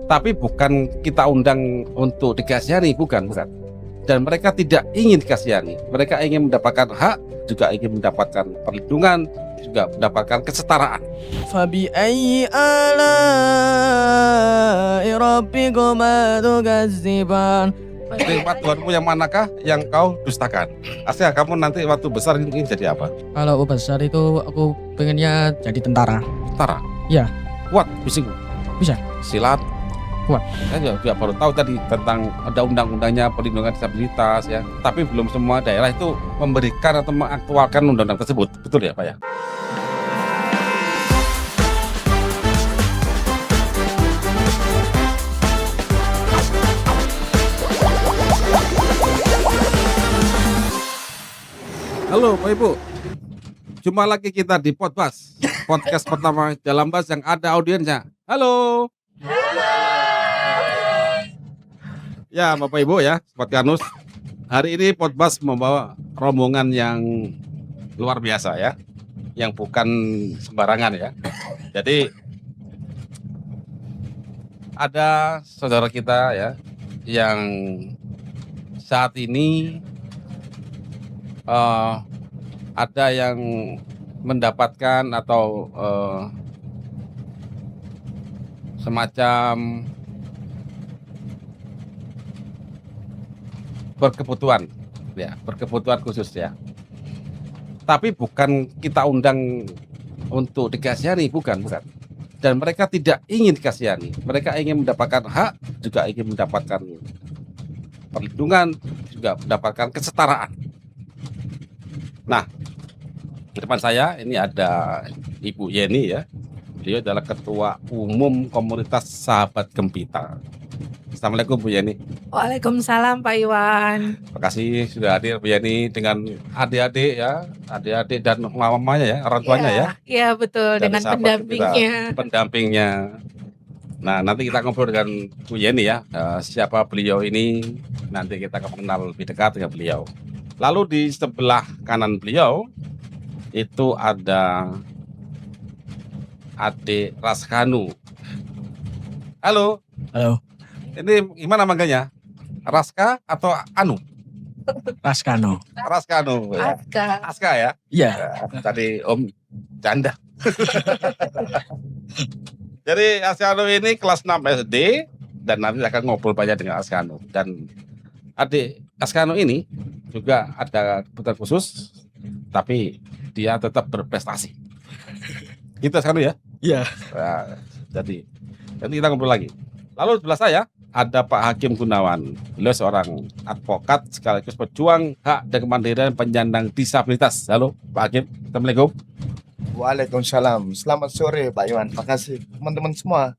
Tapi bukan kita undang untuk dikasihani, bukan. Dan mereka tidak ingin dikasihani, mereka ingin mendapatkan hak, juga ingin mendapatkan perlindungan, juga mendapatkan kesetaraan. فبأي آلاء ربكما تكذبان. Nikmat Tuhanmu yang manakah yang kau dustakan? Aska, kamu nanti waktu besar ingin jadi apa? Kalau besar itu aku pengennya jadi tentara. Tentara? Iya. Kuat, bising? Bisa. Silat? Kuat. Saya juga baru tahu tadi tentang ada undang-undangnya perlindungan disabilitas ya. Tapi belum semua daerah itu memberikan atau mengaktualkan undang-undang tersebut. Betul ya Pak ya? Halo Pak Ibu, jumpa lagi kita di Podbas, podcast pertama Jalan Bas yang ada audiensnya. Halo. Ya Bapak Ibu ya, Sobat Kanus, hari ini Podbas membawa rombongan yang luar biasa ya, yang bukan sembarangan ya. Jadi ada saudara kita ya, yang saat ini ada yang mendapatkan atau semacam berkebutuhan ya, berkebutuhan khusus ya. Tapi bukan kita undang untuk dikasihani, bukan. Dan mereka tidak ingin dikasihani, mereka ingin mendapatkan hak, juga ingin mendapatkan perlindungan, juga mendapatkan kesetaraan. Nah, di depan saya ini ada Ibu Yeni ya. Beliau adalah Ketua Umum Komunitas Sahabat Gempita. Assalamualaikum Bu Yeni. Waalaikumsalam Pak Iwan. Terima kasih sudah hadir Bu Yeni dengan adik-adik ya, adik-adik dan mamanya ya, orang tuanya ya. Iya betul, Dari dengan sahabat pendampingnya. Pendampingnya. Nah, nanti kita ngobrol dengan Bu Yeni ya. Siapa beliau ini, nanti kita akan mengenal lebih dekat dengan beliau. Lalu di sebelah kanan beliau itu ada Adik Raskanu. Halo. Halo. Ini gimana manggilnya? Raska atau Anu? Raskano. Raskanu. Ya. Aska ya? Iya. Tadi Om canda. Jadi Askanu ini kelas 6 SD dan nanti akan ngobrol banyak dengan Askanu. Dan adik Askanu ini juga ada kebutuhan khusus, tapi dia tetap berprestasi. Gitu Askanu ya? Iya. Nah, jadi nanti kita ngobrol lagi. Lalu sebelah saya ada Pak Hakim Gunawan. Beliau seorang advokat sekaligus pejuang hak dan kemandirian penyandang disabilitas. Halo Pak Hakim, Assalamualaikum. Waalaikumsalam. Selamat sore Pak Iwan. Terima kasih teman-teman semua.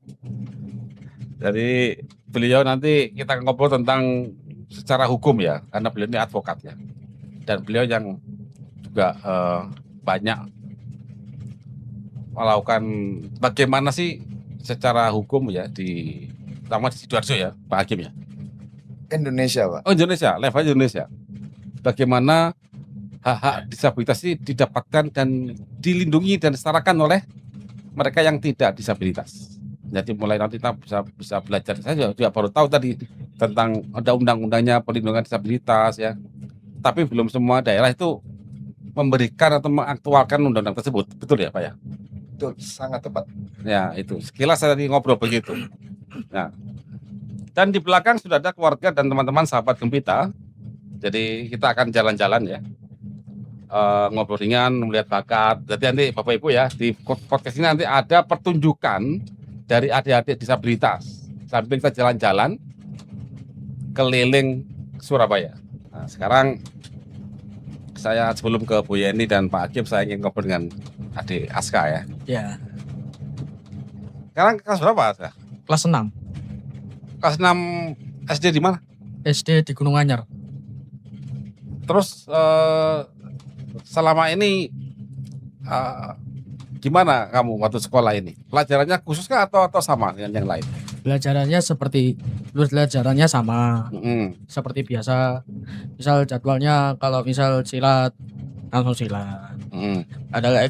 Jadi beliau nanti kita akan ngobrol tentang secara hukum ya, karena beliau ini advokat ya. Dan beliau yang juga banyak melakukan bagaimana sih secara hukum ya terutama di Sidoarjo ya, Pak Hakim ya. Indonesia Pak. Oh Indonesia, level Indonesia. Bagaimana hak-hak disabilitas ini didapatkan dan dilindungi dan disetarakan oleh mereka yang tidak disabilitas. Jadi mulai nanti kita bisa belajar. Saya juga baru tahu tadi tentang ada undang-undangnya perlindungan disabilitas ya. Tapi belum semua daerah itu memberikan atau mengaktualkan undang-undang tersebut. Betul ya Pak ya? Betul, sangat tepat. Ya itu, sekilas saya tadi ngobrol begitu. Nah, dan di belakang sudah ada keluarga dan teman-teman sahabat Gempita. Jadi kita akan jalan-jalan ya, ngobrol ringan, melihat bakat. Jadi nanti Bapak Ibu ya, di podcast ini nanti ada pertunjukan dari adik-adik disabilitas. Sambil kita jalan-jalan keliling Surabaya. Nah, sekarang saya sebelum ke Bu Yeni dan Pak Hakim, saya ingin ngobrol dengan adik Aska ya. Iya. Sekarang kelas berapa Aska? Kelas 6. Kelas 6 SD di mana? SD di Gunung Anyar. Terus selama ini gimana kamu waktu sekolah ini? Pelajarannya khusus kah atau sama dengan yang lain? Belajarannya sama. Seperti biasa. Misal jadwalnya kalau misal silat langsung silat. Ada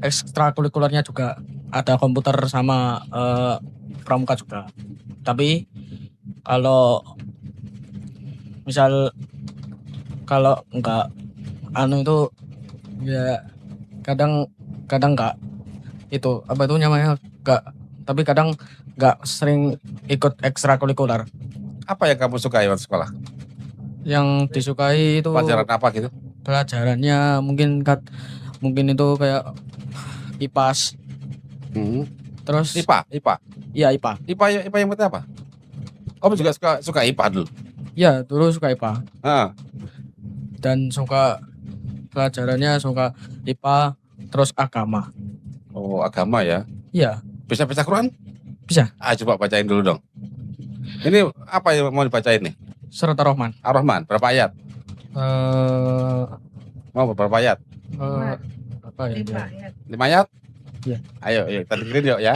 ekstrakurikulernya juga, ada komputer sama pramuka juga. Tapi kalau misal kalau enggak anu itu ya kadang kadang enggak itu apa itu namanya enggak, tapi kadang enggak sering ikut ekstrakurikuler. Apa yang kamu sukai waktu sekolah? Yang disukai itu Pelajaran apa gitu? pelajarannya mungkin itu kayak IPAS, Hmm. terus IPA. iya IPA. IPA yang penting apa? Kamu juga suka IPA dulu. Ya, dulu suka IPA Ah, dan suka pelajarannya suka IPA terus agama. oh agama ya. Iya, Bisa baca Quran? bisa. Ah, coba bacain dulu dong. Ini apa yang mau dibacain nih? Surat Ar-Rahman. Ar-Rahman, berapa ayat? Eh Mau berapa ayat? apa ya? 5 ya. 5 ayat? Iya. Ayo, kita dengerin yuk ya.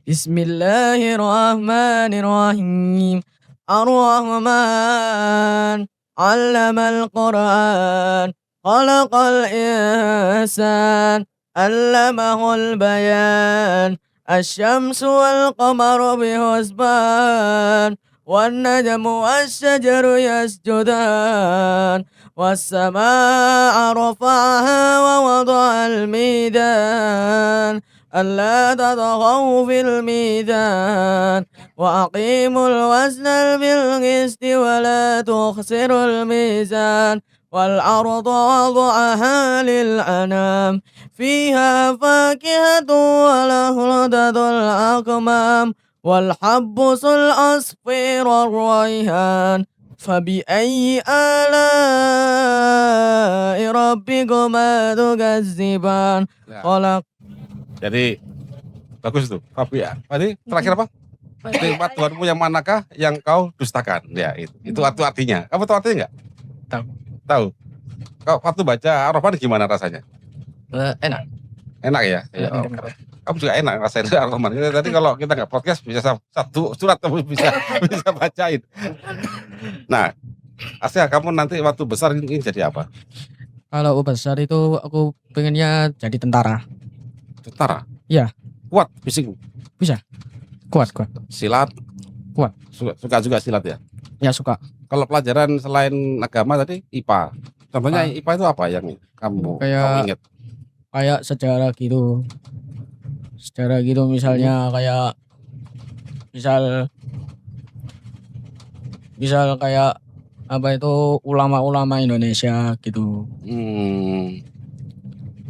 Bismillahirrahmanirrahim. Ar-Rahman 'allamal Qur'an. Khalaqal insan. 'allamahul bayan. Asy-syamsu wal qamaru bihusban. Wan najmu wasy-syajaru yasjudan. Was-samaa'a rafa'aha wa wada'al mizan. ألا تطغوا في الميزان وأقيموا الوزن بالقسط ولا تخسروا الميزان والأرض وضعها للأنام فيها فاكهة والأخضر الأكمام والحبس الأصفر الريحان فبأي آلاء ربكما تكذبان خلق. Jadi bagus tuh. Fabi ya. Tadi terakhir apa? Nikmat Tuhanmu yang manakah yang kau dustakan? Ya itu artinya. Kamu tahu artinya nggak? Tahu. Tahu. Kau waktu baca Ar-Rahman gimana rasanya? Enak. Enak ya? Ya, Enak. oke. Kamu juga enak ngerasain Ar-Rahman. Tadi kalau kita nggak podcast bisa satu surat kamu bisa bacain. Nah, Asya, kamu nanti waktu besar ingin jadi apa? Kalau besar itu aku pengennya jadi tentara. Tentara? Iya. Kuat fisikmu? Kuat. Silat? Kuat. Suka juga silat ya? Ya suka. Kalau pelajaran selain agama tadi IPA. Contohnya IPA. IPA itu apa yang kamu ingat? Kayak sejarah gitu. Misalnya kayak misal kayak apa itu ulama-ulama Indonesia gitu.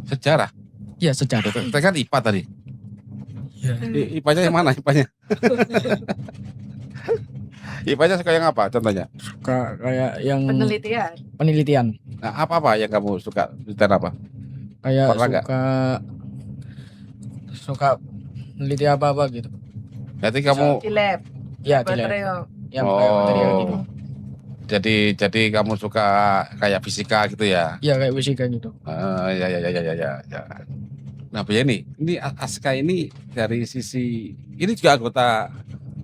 Sejarah. Iya, sejarah. Itu kan IPA tadi. Iya. IPA-nya yang mana IPA-nya? IPA-nya suka yang apa contohnya? Kayak yang Penelitian. Nah, apa yang kamu suka? Penelitian apa? Kayak Pernah nggak? suka meneliti apa gitu. Berarti kamu Di lab. Ya, di lab. Laboratorium. Ya, kayak material gitu. Jadi kamu suka kayak fisika gitu ya? Iya, kayak fisika gitu. Ya. Nah, begini, ini Aska ini dari sisi ini juga anggota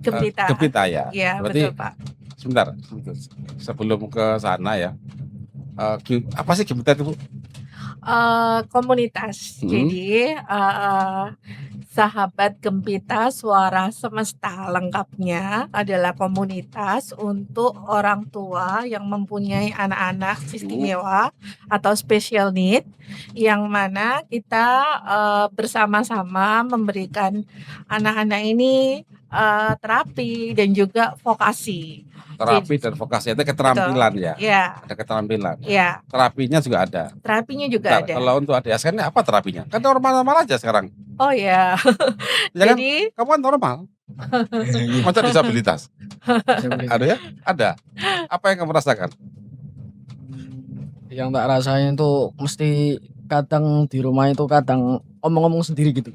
Gembita. Gembita ya. Iya, Berarti betul, Pak. sebentar, sebelum ke sana ya. Apa sih Gembita itu, Bu? Komunitas. Jadi Sahabat Gembita Suara Semesta lengkapnya adalah komunitas untuk orang tua yang mempunyai anak-anak istimewa atau special need, yang mana kita bersama-sama memberikan anak-anak ini terapi dan juga vokasi. Terapi dan vokasi itu keterampilan ya. Ya, Ada keterampilan. ya, Terapinya juga ada. terapinya juga Bentar, ada. kalau untuk adik Aska ini apa terapinya? Kan normal-normal aja sekarang. Oh ya, Ya kan? jadi Kamu kan normal. Masa disabilitas? Ada ya? Ada. Apa yang kamu rasakan? Yang tak rasain tuh mesti kadang di rumah itu kadang omong-omong sendiri gitu.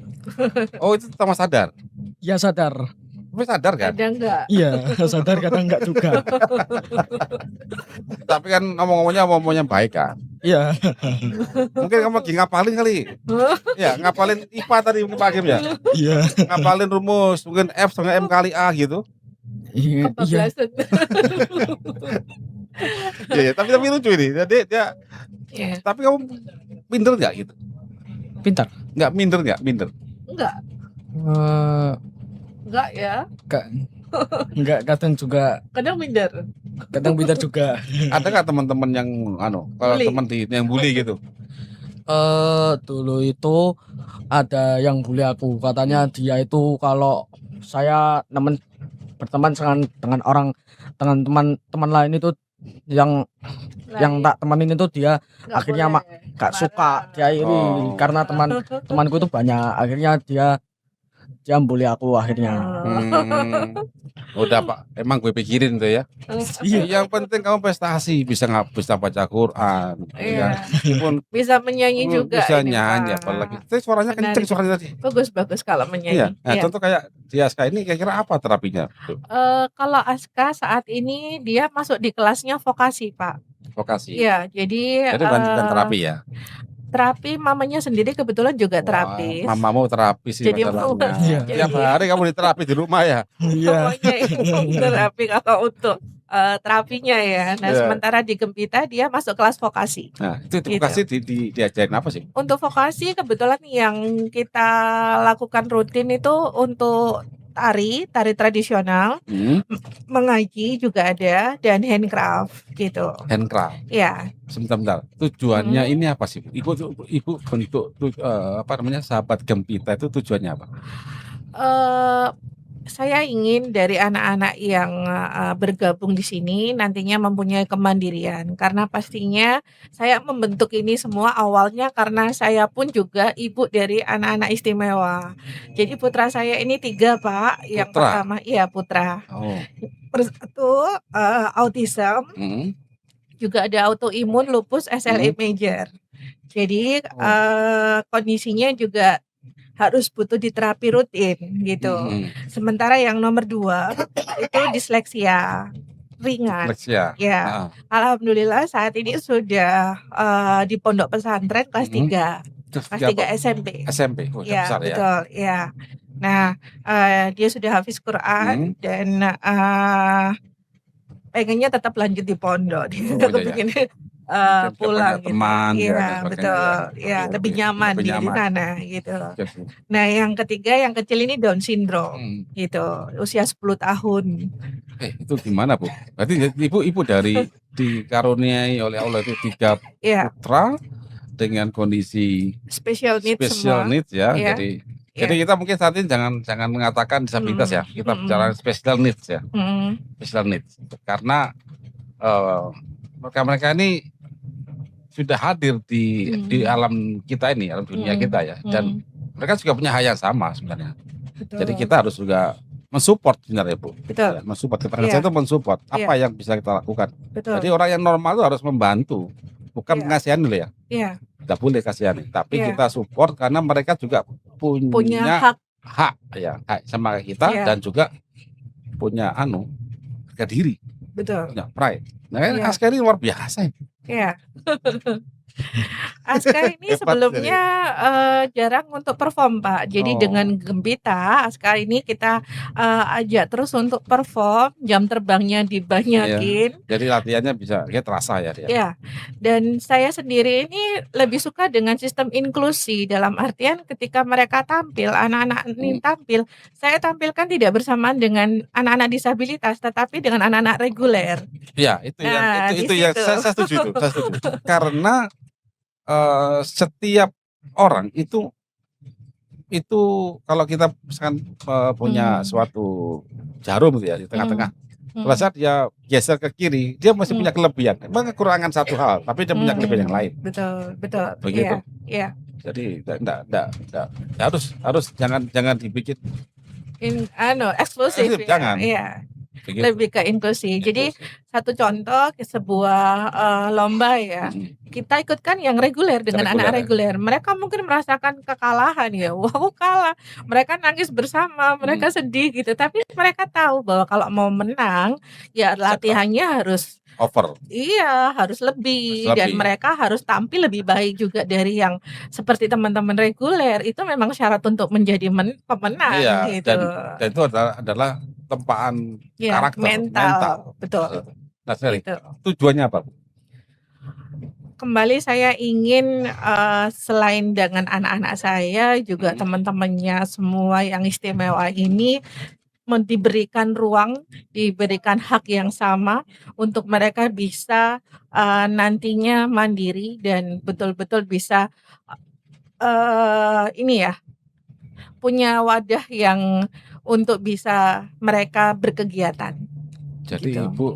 Oh, itu sama sadar. Ya sadar. Kamu sadar kan? ada enggak? Iya, sadar kadang enggak juga. Tapi kan ngomong-ngomongnya baik kan? Iya. Mungkin kamu lagi ngapalin kali. Ya, ngapalin IPA tadi mungkin Pak Hakim ya. Iya. Ngapalin rumus, mungkin F sama M kali A gitu. Iya. Kebablasan. Iya, tapi lucu ini. Jadi dia Iya. tapi kamu minder nggak gitu? Pintar. Nggak minder nggak? Minder. Enggak. Eh, Enggak ya. Enggak, kadang juga, Kadang minder. kadang pintar juga. Ada nggak teman-teman yang kalau Bully. teman yang bully gitu? Dulu itu ada yang bully aku. Katanya dia itu kalau saya berteman dengan orang, dengan teman lain itu yang Lain. tak temenin itu dia Nggak akhirnya boleh. gak suka, dia iri Oh. karena temanku itu banyak. Akhirnya dia bully aku akhirnya. Hmm. Udah Pak, emang gue pikirin tuh ya. Yang penting kamu prestasi, bisa baca Quran, Iya. Meskipun Bisa menyanyi juga bisa ini, nyanyi, Pak. apalagi. Tapi suaranya Benar kenceng itu. suaranya tadi. Bagus kalau Iya. menyanyi. Nah, Iya. contoh kayak di Aska ini kira-kira apa terapinya? Kalau Aska saat ini dia masuk di kelasnya vokasi, Pak. Vokasi. Iya, jadi Jadi melanjutkan terapi ya. terapi mamanya sendiri kebetulan juga terapis. Wah, mamamu terapis sih Jadi masalahnya. Iya. Tiap hari kamu diterapi di rumah ya. Iya. mamanya yang terapi kalau untuk terapinya ya. Nah, Iya. sementara di Gempita dia masuk kelas vokasi. Nah, itu Gitu. vokasi diajarin apa sih? Untuk vokasi kebetulan yang kita lakukan rutin itu untuk tari tradisional, mengaji juga ada, dan handcraft gitu. Handcraft. Ya, Sebentar. Tujuannya ini apa sih? Ibu bentuk sahabat Gempita itu tujuannya apa? Saya ingin dari anak-anak yang bergabung di sini nantinya mempunyai kemandirian, karena pastinya saya membentuk ini semua awalnya karena saya pun juga ibu dari anak-anak istimewa. Jadi putra saya ini 3, Pak. Yang Putra? pertama iya putra. Oh. Satu autism, juga ada autoimun, lupus, SLE major. Jadi kondisinya juga harus butuh diterapi rutin gitu. Sementara yang nomor 2 itu disleksia ringan. Disleksia. Ya, alhamdulillah saat ini sudah di pondok pesantren kelas 3, kelas 3 SMP. SMP, oh, Ya, besar ya. betul, ya. Nah, dia sudah hafiz Quran dan pengennya tetap lanjut di pondok. Dia kepingin pulang gitu. Teman, Iya, betul. Ya, lebih nyaman di sana gitu. Nah, yang ketiga yang kecil ini Down syndrome gitu, usia 10 tahun. Itu gimana, Bu? Berarti ibu dari dikaruniai oleh Allah itu 3 putra dengan kondisi special needs ya. Ya. Jadi kita mungkin saat ini jangan mengatakan disabilitas ya. Kita bicara special needs ya. Special needs. Karena mereka ini sudah hadir di alam kita ini, alam dunia kita ya. Dan mereka juga punya hak yang sama sebenarnya. Betul. Jadi kita harus juga mensupport sebenarnya, Bu. Betul. Ya, mensupport. Saya itu mensupport apa yang bisa kita lakukan. Betul. Jadi orang yang normal itu harus membantu, bukan mengasihani loh ya. Iya. Tidak boleh kasihani, tapi kita support karena mereka juga punya hak ya, hak sama kita dan juga punya harga diri. Betul. Punya pride. Nah, Aska ini luar biasa ini. Iya. Aska ini sebelumnya jarang untuk perform, Pak. Jadi dengan Gempita, Aska ini kita ajak terus untuk perform, jam terbangnya dibanyakin. Jadi latihannya bisa terasa ya. Ya. Dan saya sendiri ini lebih suka dengan sistem inklusi, dalam artian ketika mereka tampil, anak-anak ini tampil, saya tampilkan tidak bersamaan dengan anak-anak disabilitas, tetapi dengan anak-anak reguler. Iya, itu yang saya setuju itu. Karena setiap orang itu kalau kita misalkan punya suatu jarum gitu ya di tengah-tengah, pada saat dia geser ke kiri, dia masih punya kelebihan. Memang kekurangan satu hal, tapi dia punya kelebihan yang lain. Betul. Begitu. Iya. Jadi harus jangan dibikin eksklusif ya. Jangan. Iya. Begitu. Lebih ke inklusi. Jadi satu contoh sebuah lomba ya, kita ikutkan yang reguler dengan anak reguler. Mereka mungkin merasakan kekalahan ya, wow kalah, mereka nangis bersama, mereka sedih gitu. Tapi mereka tahu bahwa kalau mau menang ya latihannya harus iya, harus lebih. Dan mereka harus tampil lebih baik juga dari yang seperti teman-teman reguler. Itu memang syarat untuk menjadi pemenang gitu. Dan itu adalah tempaan karakter mental. Betul. Nah, gitu. Tujuannya apa? Kembali saya ingin selain dengan anak-anak saya juga teman-temannya semua yang istimewa ini diberikan ruang, diberikan hak yang sama untuk mereka bisa nantinya mandiri dan betul-betul bisa ini ya, punya wadah yang untuk bisa mereka berkegiatan, Jadi gitu. Ibu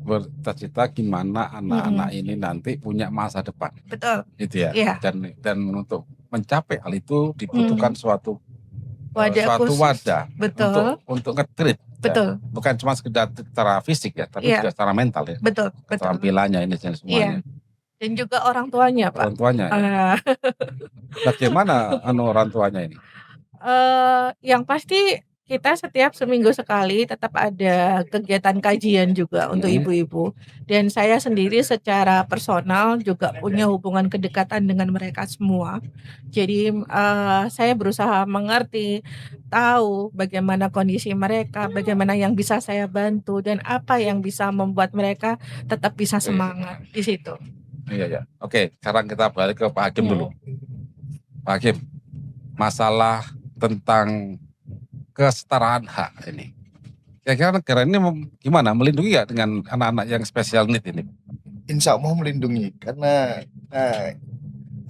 bercita-cita gimana anak-anak Mhm, ini nanti punya masa depan, betul, gitu ya. iya, Dan untuk mencapai hal itu dibutuhkan suatu wadah suatu khusus, wadah betul, untuk nge-treat ya. betul, Bukan cuma sekedar secara fisik ya, tapi iya, juga secara mental ya. betul, betul, Keterampilannya ini dan semuanya. iya, dan juga orang tuanya, Pak. Orang tuanya ya. Eee, Bagaimana orang tuanya ini? yang pasti kita setiap seminggu sekali tetap ada kegiatan kajian juga untuk Mhm. ibu-ibu, dan saya sendiri secara personal juga punya hubungan kedekatan dengan mereka semua. Jadi, saya berusaha mengerti, tahu bagaimana kondisi mereka, bagaimana yang bisa saya bantu, dan apa yang bisa membuat mereka tetap bisa Oke. semangat, di situ. Iya ya. Oke, sekarang kita balik ke Pak Hakim dulu. Mhm. Pak Hakim, masalah tentang kesetaraan hak ini. Kira-kira negara ini gimana melindungi nggak dengan anak-anak yang special need ini? Insya Allah melindungi karena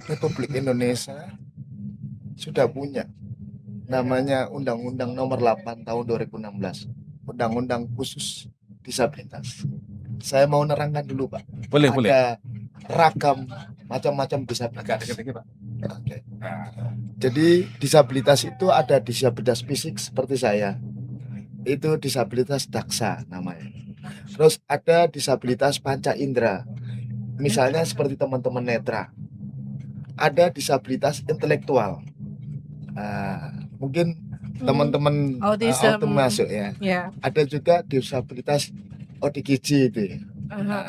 Republik Indonesia sudah punya namanya Undang-Undang Nomor 8 Tahun 2016, Undang-Undang Khusus Disabilitas. Saya mau nerangkan dulu, Pak. Boleh, boleh. Ada ragam macam-macam Agak disabilitas. dikit-dikit, Pak. Oke. Jadi disabilitas itu ada disabilitas fisik seperti saya. Itu disabilitas daksa namanya. Terus ada disabilitas panca indera. Misalnya seperti teman-teman netra. Ada disabilitas intelektual. Mungkin teman-teman Autism, autism masuk ya. ya. Ada juga disabilitas ODGJ itu ya. Aha.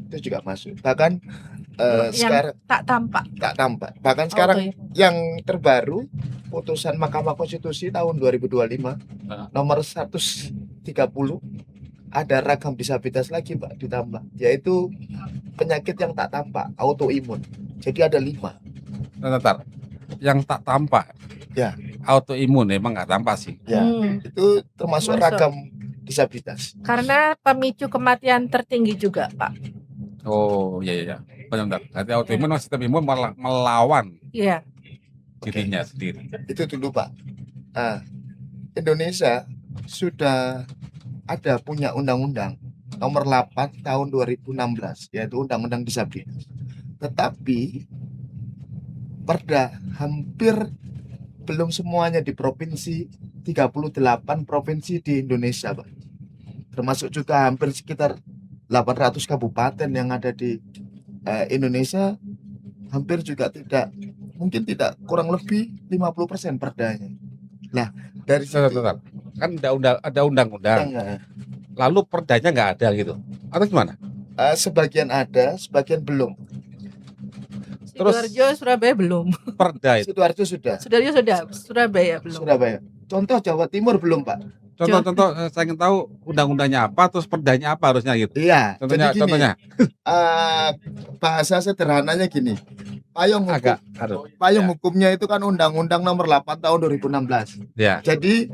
Itu juga masuk. Bahkan Yang sekarang tak tampak. tak tampak. Bahkan sekarang Auto. yang terbaru putusan Mahkamah Konstitusi tahun 2025 nomor 130 ada ragam disabilitas lagi, Pak, ditambah, yaitu penyakit yang tak tampak, autoimun. Jadi ada 5. Bentar. Yang tak tampak. Ya. Autoimun emang nggak tampak sih. Ya, itu termasuk Masuk. ragam disabilitas. Karena pemicu kematian tertinggi juga, Pak. Oh iya iya. Bentar. Berarti autoimun sistem imun melawan Iya. dirinya sendiri. Itu dulu, Pak. Nah, Indonesia sudah ada punya undang-undang nomor 8 tahun 2016, yaitu Undang-Undang Disabilitas. Tetapi perda hampir belum semuanya di provinsi, 38 provinsi di Indonesia, Pak. Termasuk juga hampir sekitar 800 kabupaten yang ada di Indonesia, hampir juga tidak, mungkin tidak, kurang lebih 50% perdanya. Nah, dari situ Bentar. Kan ada undang-undang. yang, Lalu perdanya nggak ada gitu. Atau gimana? sebagian ada, sebagian belum. Terus Sidoarjo, Surabaya belum. perda itu. Sidoarjo sudah, Sidoarjo sudah, Surabaya belum. Surabaya. Contoh Jawa Timur belum, Pak. Contoh-contoh saya ingin tahu undang-undangnya apa, terus perdanya apa harusnya gitu. Iya, Contohnya, jadi gini, contohnya bahasa sederhananya gini. Payung hukum, agak harus. payung Ya. hukumnya itu kan Undang-Undang Nomor 8 tahun 2016. Ya, Jadi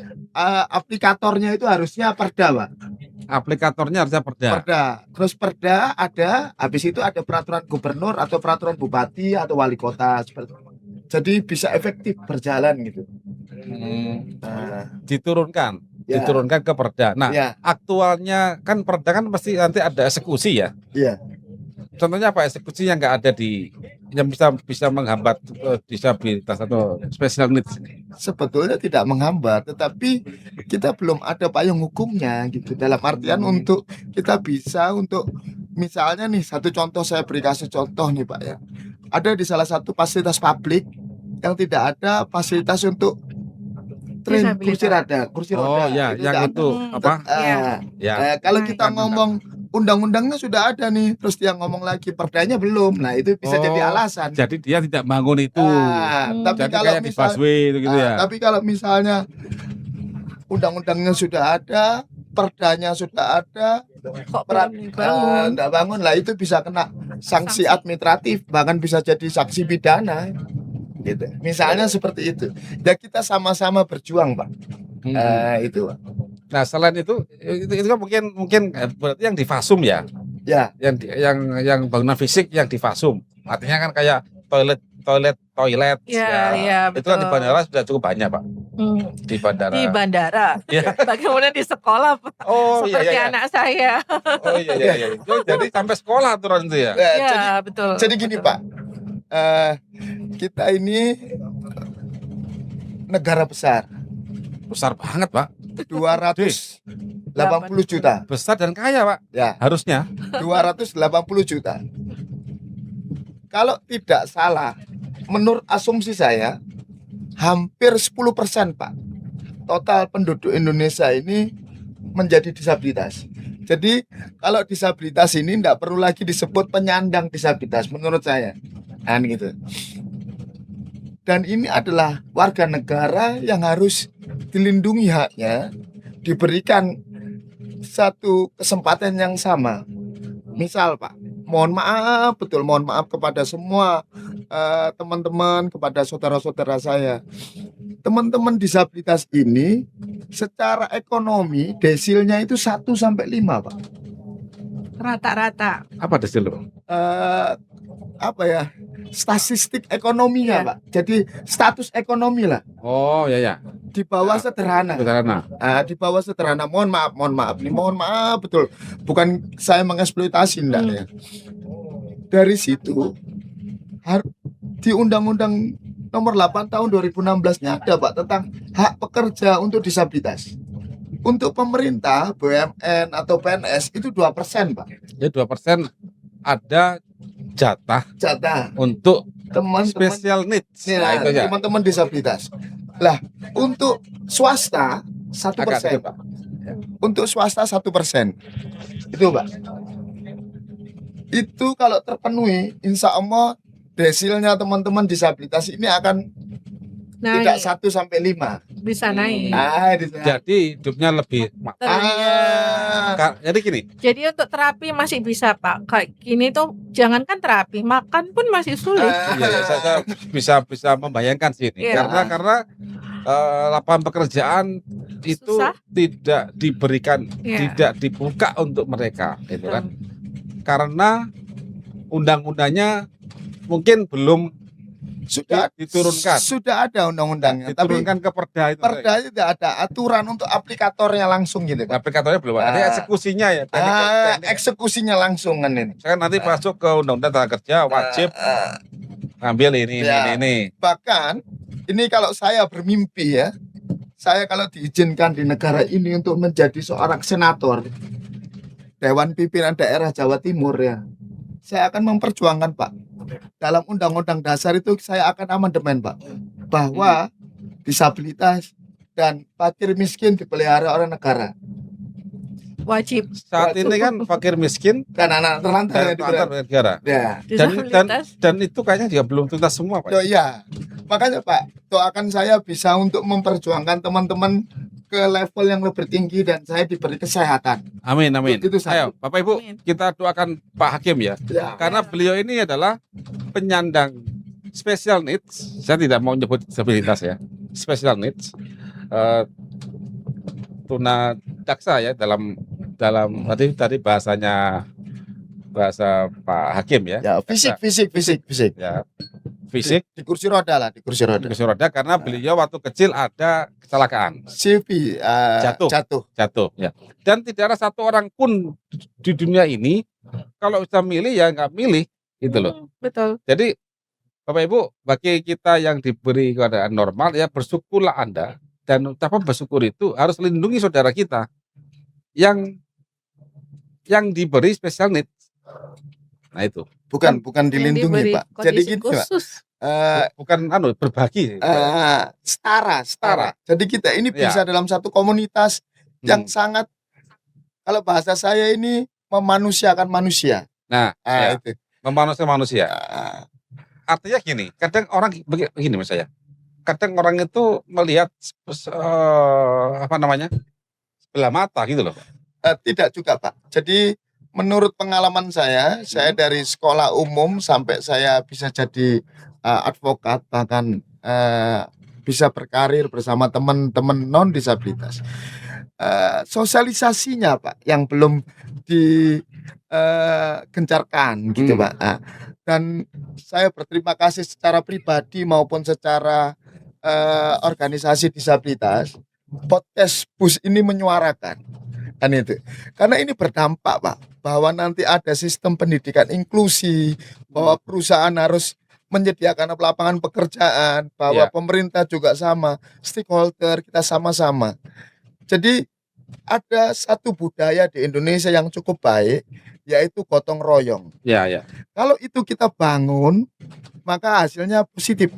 aplikatornya itu harusnya perda, Pak. aplikatornya harusnya perda. Perda. Terus perda ada, habis itu ada peraturan gubernur atau peraturan bupati atau wali kota seperti itu. Jadi bisa efektif berjalan gitu. Nah, Diturunkan ya, ke perda. Nah, ya, aktualnya kan perda kan pasti nanti ada eksekusi ya. ya. Contohnya apa eksekusi yang nggak ada yang bisa menghambat disabilitas atau special needs ini? Sebetulnya tidak menghambat, tetapi kita belum ada payung hukumnya gitu. Dalam artian untuk kita bisa untuk misalnya nih, satu contoh saya beri kasih contoh nih, Pak ya. Ada di salah satu fasilitas publik yang tidak ada fasilitas untuk train kursi roda, Oh ya, itu yang tidak itu ada. apa? Iya. Ya, kalau Nah, kita kan, ngomong undang-undangnya sudah ada nih, terus dia ngomong lagi perdanya belum. Nah, itu bisa jadi alasan. jadi dia tidak bangun itu. Tapi Jadi kalau kayak di misal, busway itu gitu ya. tapi kalau misalnya undang-undangnya sudah ada, perdanya sudah ada, Kok belum dibangun? enggak bangun, lah itu bisa kena sanksi Sanksi. administratif, bahkan bisa jadi sanksi pidana. Gitu. Misalnya seperti itu. Ya kita sama-sama berjuang, Pak. Itu Nah, selain itu kan mungkin berarti yang di Fasum ya, ya. yang bangunan fisik yang di Fasum. Artinya kan kayak toilet Ya, ya, itu kan di betul. bandara sudah cukup banyak, Pak. Di bandara. Di bandara. Ya. Bagaimana di sekolah, Pak? Oh iya Seperti iya. anak saya. Oh iya. Jadi sampai sekolah aturan itu ya. Ya, betul. Jadi gini, betul. Pak. Kita ini negara besar. Besar banget, Pak. 280 juta. Besar dan kaya, Pak. Ya, Harusnya. 280 juta. Kalau tidak salah, menurut asumsi saya, hampir 10%, Pak. Total penduduk Indonesia ini menjadi disabilitas. Jadi kalau disabilitas ini tidak perlu lagi disebut penyandang disabilitas menurut saya. Nah, gitu. Dan ini adalah warga negara yang harus dilindungi haknya, diberikan satu kesempatan yang sama. Misal, Pak, mohon maaf, betul mohon maaf kepada semua teman-teman, kepada saudara-saudara saya. Teman-teman disabilitas ini secara ekonomi desilnya itu 1 sampai 5, Pak. Rata-rata. Apa desil, Pak? Apa ya? Statistik ekonominya, Iya. Pak. Jadi status ekonomi lah Oh iya. di bawah sederhana. Sederhana. Di bawah sederhana. Mohon maaf nih, mohon maaf betul. Bukan saya mengeksploitasi enggak ya. Dari situ di Undang-Undang Nomor 8 tahun 2016-nya ada, Pak, tentang hak pekerja untuk disabilitas. Untuk pemerintah, BUMN atau PNS itu 2%, Pak. Jadi 2% ada jatah untuk Teman-teman special needs. Nah, itu aja. teman-teman disabilitas. Lah, untuk swasta 1%. Agak sedikit, Pak. Untuk swasta 1%. Itu, Pak. Itu kalau terpenuhi, insya Allah desilnya teman-teman disabilitas ini akan tidak 1 sampai 5. Bisa naik. Jadi hidupnya lebih jadi gini. Jadi untuk terapi masih bisa, Pak. Kayak gini tuh jangankan terapi, makan pun masih sulit. Iya, saya bisa membayangkan sih ini. Iya. Karena lapangan pekerjaan itu Susah. tidak diberikan, Iya. tidak dibuka untuk mereka, gitu kan? Karena undang-undangnya mungkin belum diturunkan. Sudah ada undang-undangnya, tapi Diturunkan ke Perda itu. Perda tidak ada aturan untuk aplikatornya langsung gitu, Pak. Aplikatornya belum ada. Eksekusinya ya. teknik. Eksekusinya langsung kan ini. Saya nanti masuk ke Undang-Undang Tenaga Kerja wajib ngambil ini. Bahkan ini kalau saya bermimpi ya, saya kalau diizinkan di negara ini untuk menjadi seorang senator Dewan Pimpinan Daerah Jawa Timur ya, saya akan memperjuangkan, Pak. Dalam Undang-Undang Dasar itu saya akan amandemen, Pak, bahwa disabilitas dan fakir miskin dipelihara oleh negara. Wajib. Saat ini kan fakir miskin Dan anak terlantar yang diberi. negara. Ya. Disabilitas. Dan itu kayaknya juga belum tuntas semua, Pak. Iya. Makanya, Pak, doakan saya bisa untuk memperjuangkan teman-teman ke level yang lebih tinggi dan saya diberi kesehatan. Amin. Itu Ayo, satu. Bapak Ibu, Amin. kita doakan Pak Hakim ya. Ya. Karena beliau ini adalah penyandang special needs. Saya tidak mau nyebut disabilitas ya. Special needs. Tuna daksa ya dalam tadi bahasa Pak Hakim ya. Ya, fisik. Ya. Fisik Di kursi roda lah, di kursi roda. kursi roda karena beliau waktu kecil ada kecelakaan, CV jatuh ya. Dan tidak ada satu orang pun di dunia ini kalau bisa milih ya nggak milih gitu loh. Betul. Jadi Bapak Ibu, bagi kita yang diberi keadaan normal ya bersyukurlah Anda, dan ucapan bersyukur itu harus lindungi saudara kita yang diberi special needs. Nah itu bukan Yang dilindungi, diberi Pak. Jadi kondisi gitu, Pak. khusus. bukan berbagi. Setara. Jadi kita ini Ya. bisa dalam satu komunitas yang sangat, kalau bahasa saya ini memanusiakan manusia. Nah, ya, Itu. memanusiakan manusia. Ah, Artinya gini, kadang orang begini Mas saya. Kadang orang itu melihat sebelah mata gitu loh. tidak juga, Pak. Jadi menurut pengalaman saya dari sekolah umum sampai saya bisa jadi advokat, bahkan bisa berkarir bersama teman-teman non disabilitas. Sosialisasinya Pak yang belum digencarkan gitu Pak. Dan saya berterima kasih secara pribadi maupun secara organisasi disabilitas. Podcast Bus ini menyuarakan kan itu. Karena ini berdampak Pak bahwa nanti ada sistem pendidikan inklusi, bahwa perusahaan harus menyediakan lapangan pekerjaan, bahwa Iya. pemerintah juga sama, stakeholder kita sama-sama. Jadi ada satu budaya di Indonesia yang cukup baik, yaitu gotong royong. Ya, ya. Kalau itu kita bangun, maka hasilnya positif.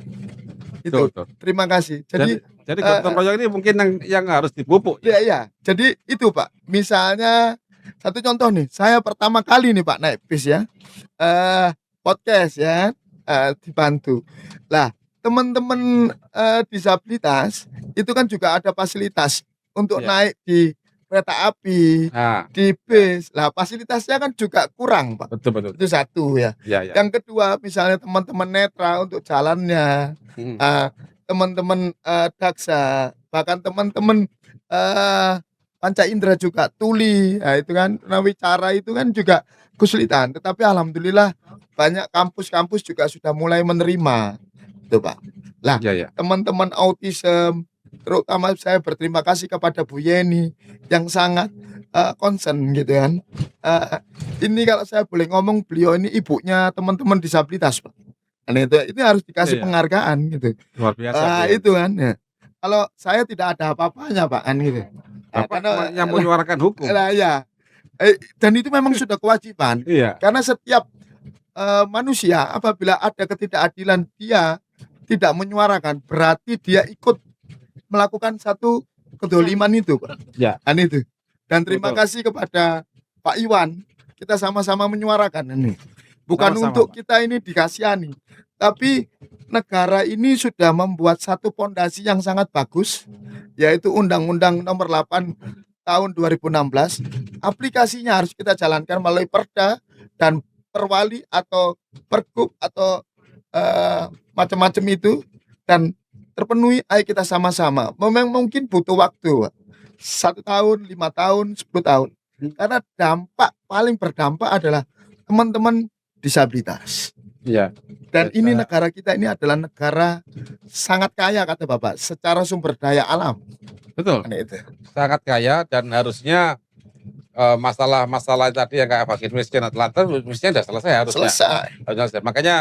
Itu. Betul. Terima kasih. Jadi Jadi gotong royong ini mungkin yang harus dipupuk. iya. Jadi itu Pak. Misalnya satu contoh nih, saya pertama kali nih Pak naik bis ya, podcast ya, dibantu. Lah teman-teman disabilitas itu kan juga ada fasilitas untuk Iya. naik di kereta api, Nah, di bis. Lah fasilitasnya kan juga kurang Pak. betul. Itu satu ya. Ya, ya. Yang kedua misalnya teman-teman netra untuk jalannya, Hmm. teman-teman daksa, bahkan teman-teman panca indera juga tuli, nah itu kan tunawicara itu kan juga kesulitan. Tetapi alhamdulillah banyak kampus-kampus juga sudah mulai menerima, itu Pak. Lah Ya, ya. teman-teman autism, terutama saya berterima kasih kepada Bu Yeni yang sangat concern gitu kan. Ini kalau saya boleh ngomong, beliau ini ibunya teman-teman disabilitas Pak. Nah, itu harus dikasih Iya. penghargaan gitu. Luar biasa. Itu kan ya. Kalau saya tidak ada apa-apanya Pak kan gitu. Bapak cuma yang menyuarakan hukum. Lah ya. Dan itu memang sudah kewajiban Iya. karena setiap manusia apabila ada ketidakadilan dia tidak menyuarakan, berarti dia ikut melakukan satu kedoliman itu Pak. Ya. Kan itu. Dan terima Betul. kasih kepada Pak Iwan, kita sama-sama menyuarakan ini. Bukan Sama-sama, untuk Pak. kita ini dikasihani, tapi negara ini sudah membuat satu fondasi yang sangat bagus, yaitu Undang-Undang Nomor 8 tahun 2016. Aplikasinya harus kita jalankan melalui Perda dan Perwali atau Pergub atau macam-macam itu, dan terpenuhi. Ayo kita sama-sama. Memang mungkin butuh waktu, Pak. 1 tahun, 5 tahun, 10 tahun. Karena paling berdampak adalah teman-teman disabilitas. Iya. Dan Ya, ini saya- negara kita ini adalah negara sangat kaya kata Bapak secara sumber daya alam. Betul. Kan itu. Sangat kaya dan harusnya masalah-masalah tadi yang kayak fakir miskin atau lantar mestinya sudah selesai harusnya. Selesai. Harusnya selesai. Makanya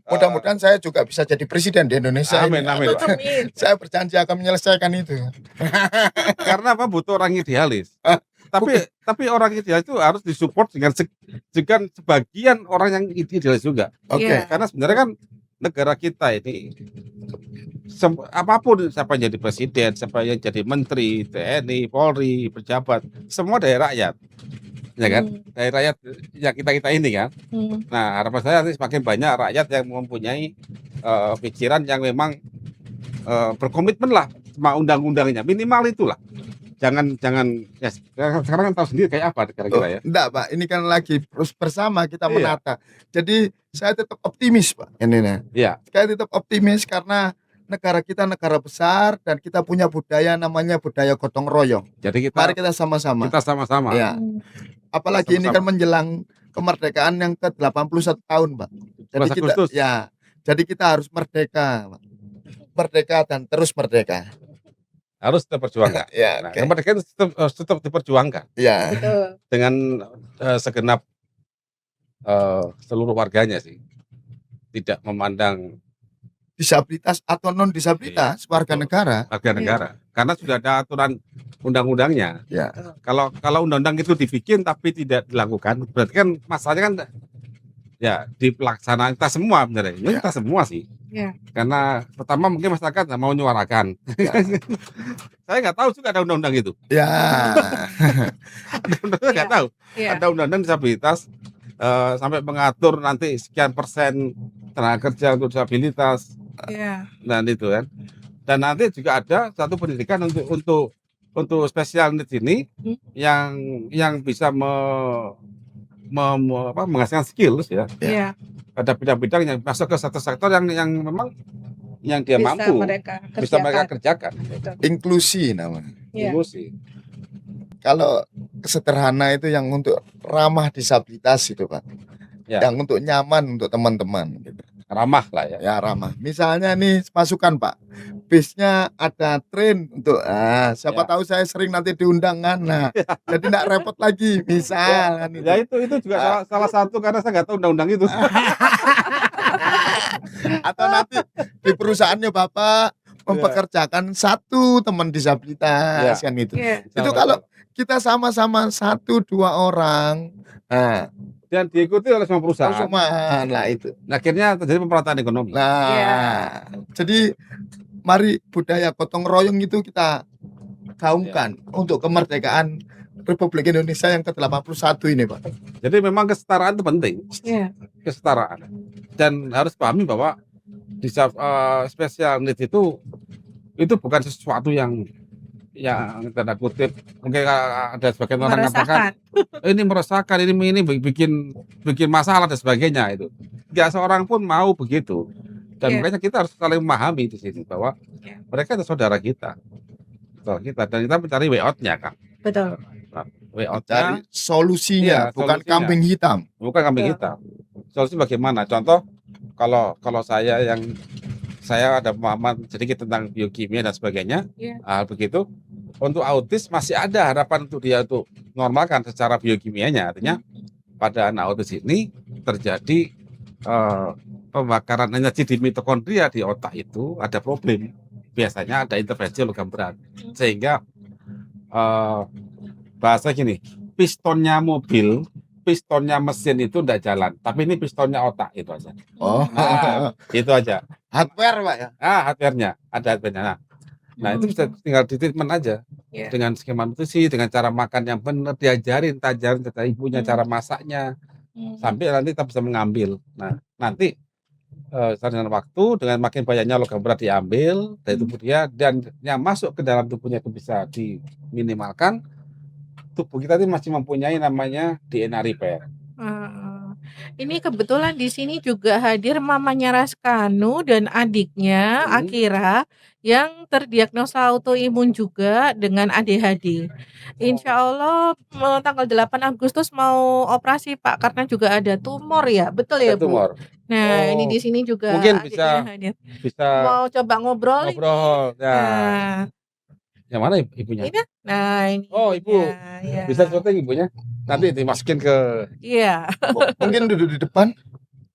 Mudah-mudahan saya juga bisa jadi presiden di Indonesia. Amin, ini. amin, Pak. Amin. Saya berjanji akan menyelesaikan itu. karena apa butuh orang idealis. Tapi orang idealis itu harus disupport dengan sebagian orang yang idealis juga. Oke. Iya. Karena sebenarnya kan negara kita ini apapun siapa yang jadi presiden, siapa yang jadi menteri, TNI, Polri, pejabat, semua dari rakyat. Ya kan? Dari rakyat yang kita ini kan. Nah, harapan saya nanti semakin banyak rakyat yang mempunyai pikiran yang memang berkomitmen lah sama undang-undangnya, minimal itulah. Jangan ya sekarang kan tahu sendiri kayak apa kira-kira ya. Enggak Pak, ini kan lagi bersama kita Iya. menata. Jadi saya tetap optimis Pak. Ini. Iya. Saya tetap optimis karena negara kita negara besar dan kita punya budaya namanya budaya gotong royong. Jadi Mari kita sama-sama. kita sama-sama. Ya. Apalagi ini kan Sama-sama. menjelang kemerdekaan yang ke-81 tahun, Pak. Jadi 17 kita Agustus. jadi kita harus merdeka, Pak. Merdeka dan terus merdeka. Harus diperjuangkan. Ya, Nah, oke. kemerdekaan tetap diperjuangkan Ya. Betul. dengan segenap seluruh warganya sih. Tidak memandang Disabilitas atau non disabilitas warga betul. negara. warga negara. Karena sudah ada aturan undang-undangnya. Ya. Kalau undang-undang itu dibikin tapi tidak dilakukan, berarti kan masalahnya kan ya di pelaksanaan kita semua benar ya. Kita semua sih. Ya. Karena pertama mungkin masyarakat nggak mau menyuarakan. Saya nggak tahu juga ada undang-undang itu. Ya. Undang-undang nggak tahu. Iya. Ada undang-undang disabilitas sampai mengatur nanti sekian persen tenaga kerja untuk disabilitas Iya. dan itu kan. Dan nanti juga ada satu pendidikan untuk special needs ini yang bisa menghasilkan skills ya. Iya. Ada bidang-bidang yang masuk ke sektor-sektor yang memang yang dia mampu bisa mereka kerjakan. Betul. Inklusi namanya. Iya. Inklusi. Kalau sederhana itu yang untuk ramah disabilitas itu Pak. Ya. Yang untuk nyaman untuk teman-teman gitu. Ramah lah ya. Ya ramah. Misalnya nih pasukan Pak, bisnya ada train untuk, siapa Ya. tahu saya sering nanti diundang kan, nah jadi nggak repot lagi, misal kan itu. Ya itu juga salah satu karena saya nggak tahu undang-undang itu. Atau nanti di perusahaannya Bapak mempekerjakan satu teman disabilitas kan gitu. Iya. Itu kalau kita sama-sama 1-2 orang, nah Dan diikuti oleh semua perusahaan. semua lah itu. Nah, akhirnya terjadi pemerataan ekonomi. Nah, Iya. jadi mari budaya gotong royong itu kita gaungkan untuk kemerdekaan Republik Indonesia yang ke-81 ini, Pak. Jadi memang kesetaraan itu penting. Iya. Kesetaraan. Dan harus pahami bahwa special needs itu bukan sesuatu yang tanda kutip mungkin ada sebagian orang mengatakan ini meresahkan, ini bikin masalah dan sebagainya itu. Tidak seorang pun mau begitu. Dan makanya kita harus saling memahami di sini bahwa mereka itu saudara kita. Dan kita mencari way out-nya, Kak. Betul. Way out-nya Cari solusinya, Iya, bukan solusinya. kambing hitam. bukan kambing Betul. hitam. Solusi bagaimana? Contoh kalau saya ada pemahaman sedikit tentang biokimia dan sebagainya, Iya. hal begitu. Untuk autis masih ada harapan untuk dia untuk normalkan secara biokimianya. Artinya pada anak autis ini terjadi pembakaran energi di mitokondria di otak itu ada problem. Biasanya ada intervensi logam berat sehingga bahasa gini, pistonnya mobil, pistonnya mesin itu tidak jalan, tapi ini pistonnya otak itu aja. Oh, Nah, itu aja. hardware, Pak ya. Hardware-nya ada hardware-nya. Nah itu bisa tinggal di treatment aja Iya. dengan skema nutrisi, dengan cara makan yang benar, diajarin kata ibunya cara masaknya, sampai nanti kita bisa mengambil. Nah nanti dengan waktu, dengan makin banyaknya logam berat diambil dari tubuh dia dan yang masuk ke dalam tubuhnya itu bisa diminimalkan, tubuh kita ini masih mempunyai namanya DNA repair. Ini kebetulan di sini juga hadir mamanya Raskanu dan adiknya Akira yang terdiagnosa autoimun juga dengan ADHD. Insya Allah tanggal 8 Agustus mau operasi Pak karena juga ada tumor ya, betul ya Ada Bu? tumor. Nah Oh, ini di sini juga mungkin adiknya hadir. Bisa Mau coba ngobrol ini. ngobrol. Ya. Nah, Yang mana ibunya? ini, nah ini Oh, ibu. ibunya, ya. Bisa syuting ibunya? Nanti dimasukin ke Iya. Mungkin duduk di depan.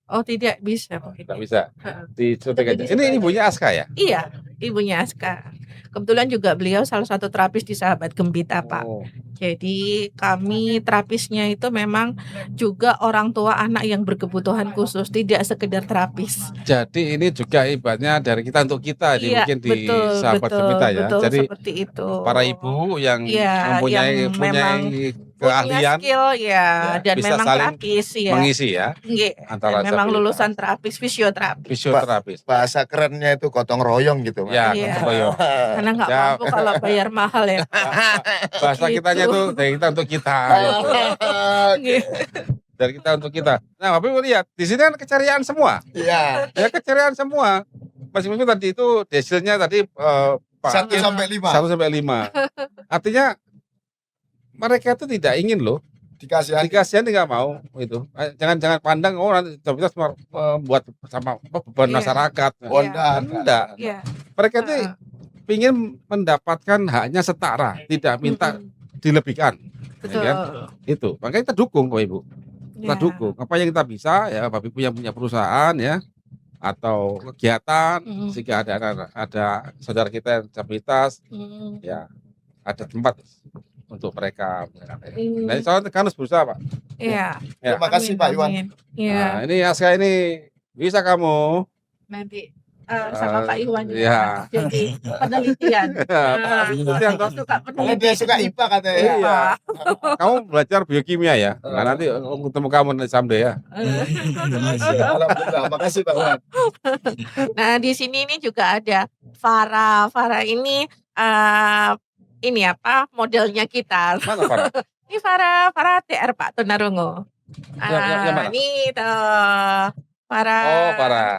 Oh tidak bisa mungkin. nggak bisa Heeh. di syuting Tapi aja. di situ Ini aja. ibunya Aska ya? Iya, ibunya Aska. Kebetulan juga beliau salah satu terapis di Sahabat Gembita, Pak. Oh, Jadi kami terapisnya itu memang juga orang tua anak yang berkebutuhan khusus, tidak sekedar terapis. jadi ini juga ibaratnya dari kita untuk kita Iya, mungkin di betul, Sahabat betul, Gembita ya. betul Jadi seperti itu. para ibu yang Iya, yang memang punya keahlian skill ya, dan bisa memang saling terapis ya. mengisi ya Nggih, antara dan memang disabilitas. lulusan terapis fisioterapis. Fisioterapis. Bahasa kerennya itu gotong royong gitu, Pak. Ya, Iya. gotong royong. Karena nggak Ya. mampu kalau bayar mahal ya. Bahasa Gitu. kitanya tuh dari kita untuk kita. gitu. Nggih. Dari kita untuk kita. Nah, Bapak Ibu lihat, di sini kan keceriaan semua. Iya. Ya keceriaan semua. Meskipun tadi itu desilnya tadi 1 sampai 5 1 sampai 5. Artinya mereka itu tidak ingin loh dikasih dikasihani, nggak mau itu. Jangan pandang nanti disabilitas buat sama beban Iya. masyarakat. Oh, Iya. Enggak. Iya. Mereka itu Heeh. ingin mendapatkan haknya setara, tidak minta dilebihkan. Betul. Ya kan? Itu. Makanya kita dukung Bapak Ibu. Kita Ya. dukung. Apa yang kita bisa ya Bapak Ibu yang punya perusahaan ya atau kegiatan jika ada saudara kita yang disabilitas ya ada tempat untuk mereka. Nah, soalnya kan harus berusaha Pak. Iya. Ya. Terima kasih, Pak Iwan. Iya. Nah, ini Aska ini bisa kamu. Nanti sama Pak Iwan juga. Iya. Jadi penelitian. Penelitian, toh. Suka Karena penelitian. dia suka IPA katanya. Iya. Kamu belajar biokimia ya. Nah, nanti ketemu kamu nanti someday ya. Alhamdulillah, makasih Pak Iwan. Nah, di sini ini juga ada Farah. Farah ini ini apa modelnya kita. Mana Farah? Ini Farah TR Pak Tunarungu. Yang mana? Ini tuh Farah. Oh, Farah.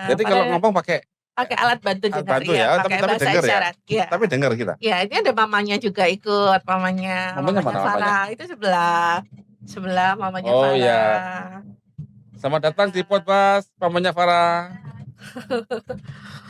Jadi kalau Farah ngomong pakai pakai alat bantu Alat dengar bantu ya, ya, pakai tapi bahasa denger ya? isyarat. Iya. Tapi dengar kita. Ya, ini ada mamanya juga ikut, mamanya Mamanya mana mamanya? Farah. Itu sebelah. Sebelah mamanya Oh iya. Farah. Selamat datang di Podcast Pamannya Farah.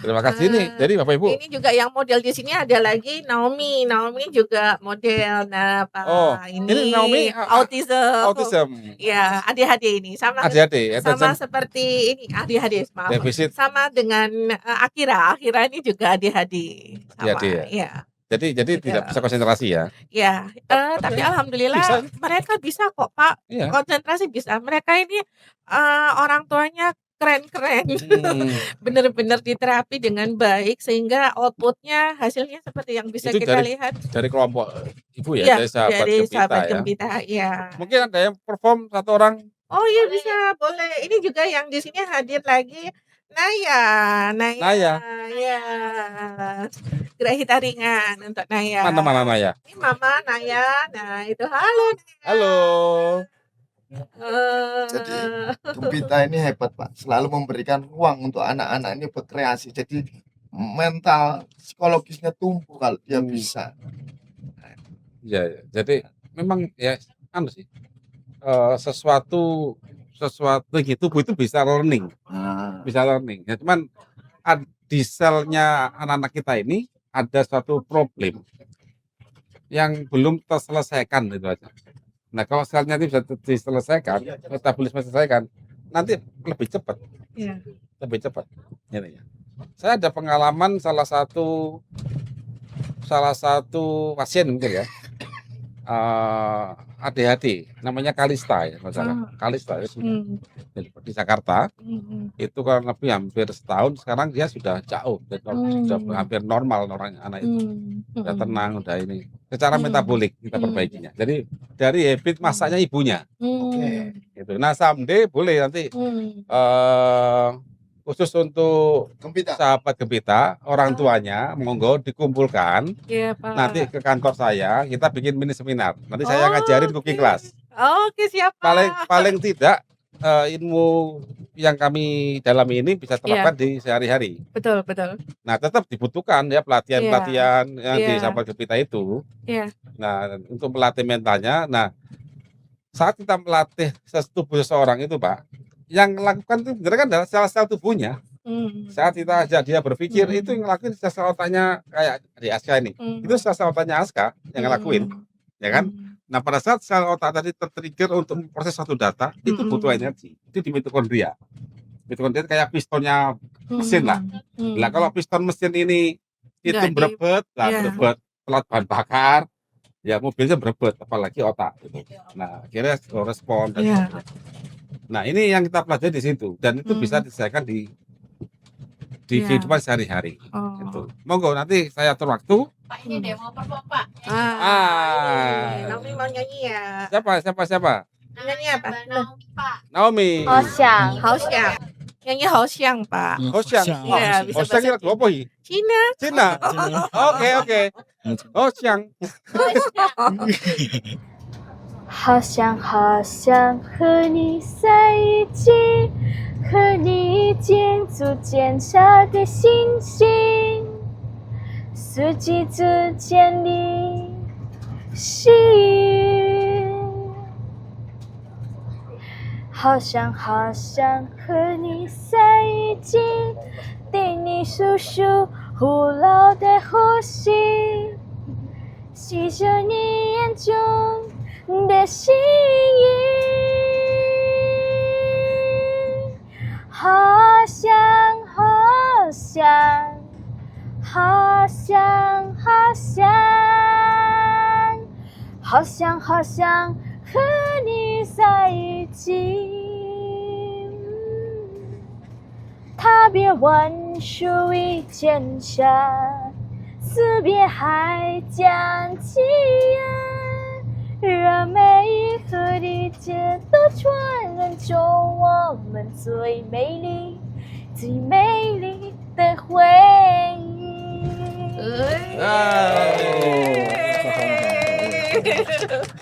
Terima kasih nih. Jadi Bapak Ibu. Ini juga yang model di sini ada lagi Naomi. Naomi juga model. Nah, Pak, Oh, ini Naomi autism. autism. Ya, ADHD ini sama ADHD, sama attention seperti ini ADHD, maaf. deficit. Sama dengan Akira. Akira ini juga ADHD. Sama. ADHD ya? Iya. Jadi Gitu. tidak bisa konsentrasi ya. Ya, tapi alhamdulillah Bisa. mereka bisa kok, Pak. Iya. Konsentrasi bisa. Mereka ini orang tuanya keren-keren. Bener-bener diterapi dengan baik sehingga outputnya hasilnya seperti yang bisa Itu kita lihat. Dari kelompok Ibu ya, Iya, dari sahabat dari Gempita sahabat ya. Gempita, ya. Mungkin ada yang perform satu orang. Oh iya bisa, boleh. Ini juga yang di sini hadir lagi Naya. Naya. Ya. Gerak hita ringan untuk Naya. Mana Naya? Ini Mama Naya. Nah, itu halo. Naya. Halo. Jadi Gempita ini hebat Pak, selalu memberikan ruang untuk anak-anak ini berkreasi. Jadi mental psikologisnya tumbuh kalau dia bisa. Ya, jadi memang ya anu sih. Sesuatu di tubuh itu bisa learning. Bisa learning. Ya, cuman di selnya anak-anak kita ini ada suatu problem yang belum terselesaikan itu aja. Nah, kalau selnya ini bisa diselesaikan, metabolisme diselesaikan, nanti lebih cepat. Iya. Lebih cepat. Ini ya. Saya ada pengalaman salah satu pasien mungkin ya. ADHD, namanya Kalista ya, masalah. Kalista ya sudah. Di Jakarta. Itu kurang lebih hampir setahun, sekarang dia sudah jauh, sudah hampir normal orang anak itu. Sudah tenang, udah ini. Secara metabolik kita perbaikinya. Jadi dari habit masaknya ibunya. Gitu. Nah, someday boleh nanti khusus untuk Gempita. sahabat Gempita, orang tuanya monggo dikumpulkan. Iya, Pak. Nanti ke kantor saya, kita bikin mini seminar. Nanti saya ngajarin cooking class. Oke, siap, Pak. Paling tidak ilmu yang kami dalami ini bisa terapkan di sehari-hari. Betul, betul. Nah, tetap dibutuhkan ya pelatihan-pelatihan yang di Iya. sahabat Gempita itu. Iya. Nah, untuk melatih mentalnya. Nah, saat kita melatih tubuh seseorang itu, Pak, yang melakukan itu sebenarnya kan adalah sel-sel tubuhnya. Saat kita ajak dia berpikir, itu yang ngelakuin sel-sel otaknya kayak di Aska ini. Itu sel-sel otaknya Aska yang ngelakuin, ya kan? Nah, pada saat sel otak tadi tertrigger untuk memproses satu data, itu butuh energi. Itu di mitokondria. Mitokondria kayak pistonnya mesin lah. Nah, kalau piston mesin ini itu Nggak berebut, berebut telat bahan bakar, ya mobilnya berebut, apalagi otak. Gitu. Nah, akhirnya respon. Nah, ini yang kita pelajari di situ, dan itu bisa diselesaikan di kehidupan sehari-hari. Gitu. Monggo nanti saya atur waktu. Pak, ini demo perform Pak. Naomi mau nyanyi ya. Siapa? Nyanyi apa? Naomi Pak. Naomi. Hosyang. Hausyang. Nyanyi Hausyang, Pak. Hosyang. Iya, bisa Hosyang ini bahasa lagu apa ini? Cina. Cina. Oke. Hosyang. 好想好想和你在一起，和你建筑坚强的信心，四季之间的心。好想好想和你在一起，对你诉说古老的呼吸，吸着你眼中的心意，好想好想好想好想好想好想和你在一起，踏遍万树已坚强，四边还将起岸，让每一个地界都传染着我们最美丽的回忆。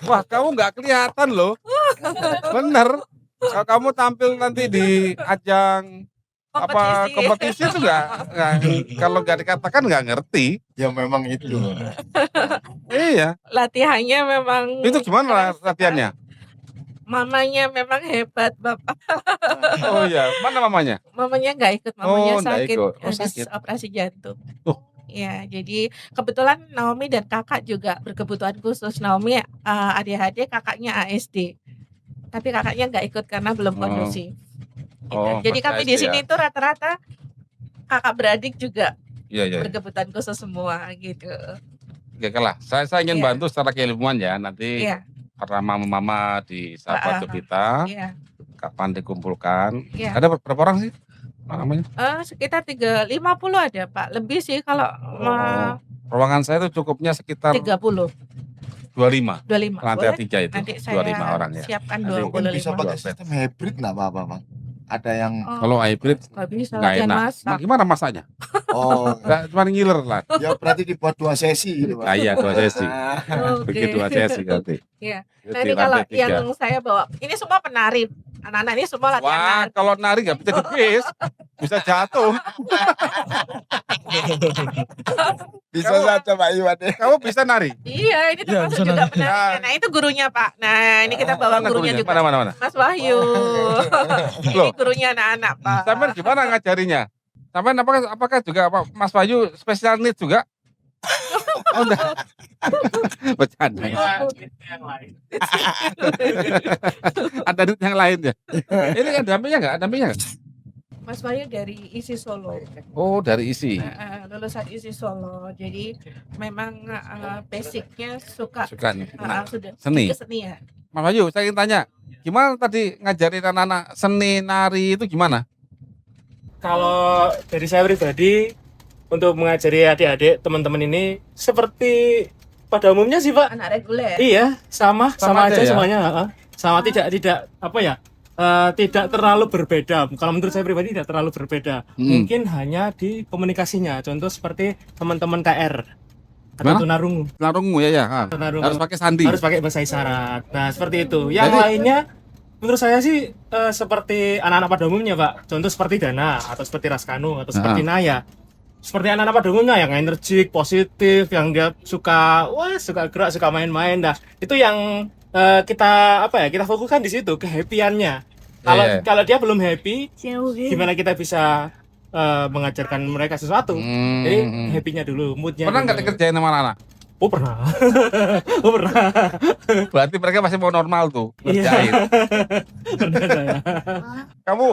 Wah, kamu nggak kelihatan loh. Bener. Kalau kamu tampil nanti di ajang kompetisi itu kalau nggak dikatakan nggak ngerti. Ya memang itu. Iya. Latihannya memang Itu gimana keras latihannya? sekali. Mamanya memang hebat, Bapak. Oh iya, mana mamanya? Mamanya nggak ikut, mamanya Oh, nggak sakit, ikut. Oh, habis sakit. operasi jantung. Oh. Ya, jadi kebetulan Naomi dan kakak juga berkebutuhan khusus. Naomi ADHD, kakaknya ASD. Tapi kakaknya nggak ikut karena belum Oh. kondusif. Gitu. Oh, Jadi masih kami ASD di ya? sini tuh rata-rata kakak beradik juga Iya, iya. berkebutuhan khusus semua gitu. Oke lah, saya ingin Iya. bantu secara keilmuan ya. Nanti Iya, para mama-mama di sahabat Heeh. kita iya, kapan dikumpulkan. iya. Ada berapa orang sih namanya? Sekitar 50 ada, Pak. Lebih sih kalau Oh, ruangan saya itu cukupnya sekitar 30, 25. 25. Lantai Boleh? 3 itu. Nanti saya 25 orang ya. siapkan Nanti Mungkin bisa 25. pakai sistem hybrid nggak apa-apa, Bang? Ada yang Oh, Kalau hybrid nggak bisa nggak latihan enak. masak. Gimana masaknya? oh Nggak cuma ngiler lah. ya berarti dibuat 2 sesi gitu, Bang. Ah, iya, 2 sesi. Oke. Bikin 2 sesi nanti. Iya. Di Nah, ini kalau lantai 3. yang saya bawa, ini semua penari. Anak-anak ini semua latihan Wah, nari. kalau nari nggak bisa dipis, bisa jatuh. Bisa Kamu- saja Pak Iwan ya. Kamu bisa nari? Iya, ini Iya, termasuk bisa juga nari. penari. Nah, itu gurunya, Pak. Nah, ini kita bawa Mana gurunya juga. Mana? Mas Wahyu. Ini Loh. gurunya anak-anak, Pak. Sampai gimana ngajarinya? Sampai apakah juga Mas Wahyu spesial needs juga? Oh, enggak. Bercanda. Ada needs yang lain ya. Ini ada dampingnya nggak? Mas Wahyu dari ISI Solo. Oh, dari isi. Lulusan ISI Solo. Jadi memang basicnya suka Suka nih. Nah, sudah seni. kesenian. Mas Wahyu, saya ingin tanya, gimana tadi ngajarin anak-anak seni nari itu gimana? Kalau dari saya pribadi untuk mengajari adik-adik teman-teman ini seperti pada umumnya sih Pak. Anak reguler. Iya, sama Sama aja aja ya? semuanya. Sama tidak apa ya? Tidak terlalu berbeda. Kalau menurut saya pribadi tidak terlalu berbeda. Mungkin hanya di komunikasinya. Contoh seperti teman-teman TR atau Gimana? tunarungu. Tunarungu ya. Tunarungu. Harus pakai sandi. Harus pakai bahasa isyarat. Nah, seperti itu. Yang Jadi- lainnya menurut saya sih seperti anak-anak pada umumnya, Pak. Contoh seperti Dana atau seperti Raskanu atau seperti Naya. Seperti anak-anak pada umumnya yang energik, positif, yang dia suka gerak, suka main-main. Nah, itu yang kita kita fokuskan di situ, kehappy-annya. Kalau dia belum happy, gimana kita bisa mengajarkan mereka sesuatu? Jadi happy-nya dulu, mood-nya. Pernah nggak dulu. dikerjain sama anak-anak? Oh pernah. Oh pernah. Berarti mereka masih mau normal tuh Iya. ngerjain. Pernah saya.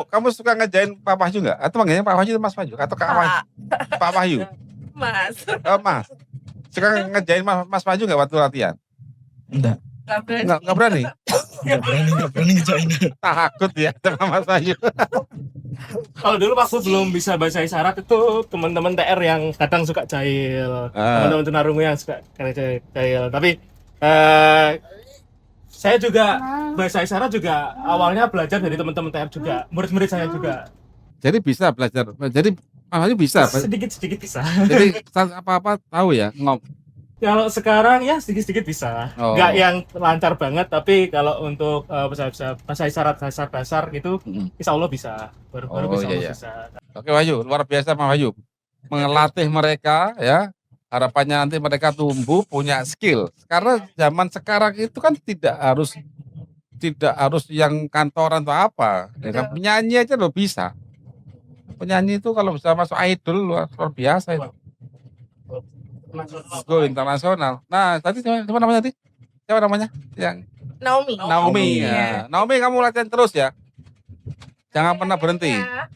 Kamu suka ngerjain Pak Wahyu nggak? Atau manggilnya Pak Wahyu atau Mas Wahyu? Atau Kak Wahyu? Pak, Pak Wahyu? Mas. Oh, Mas. Suka ngerjain Mas Wahyu nggak waktu latihan? Enggak. Gak berani. Nggak berani? Enggak berani ngejain. Takut ya sama Mas Wahyu. Kalau dulu waktu belum bisa bahasa isyarat itu teman-teman TR yang kadang suka jahil, teman-teman tunarungu yang suka jahil. Tapi saya juga bahasa isyarat juga awalnya belajar dari teman-teman TR juga, murid-murid saya juga. Jadi bisa belajar. Jadi Mas Wahyu bisa. Sedikit-sedikit bisa. Jadi apa-apa tahu ya. Kalau sekarang ya sedikit-sedikit bisa. Oh. Nggak yang lancar banget, tapi kalau untuk bahasa isyarat dasar gitu, insya Allah bisa. Baru Oh, insya Allah iya. bisa. Oke Wahyu, luar biasa Mas Wahyu. Mengelatih mereka ya. Harapannya nanti mereka tumbuh punya skill. Karena zaman sekarang itu kan tidak harus yang kantoran atau apa. Ya kan, penyanyi aja lo bisa. Penyanyi itu kalau bisa masuk idol luar biasa itu. Go internasional. Nah, tadi siapa namanya tadi? Siapa namanya? Yang Naomi. Naomi. Iya. Ya. Naomi kamu latihan terus ya. Jangan pernah berhenti. Ya.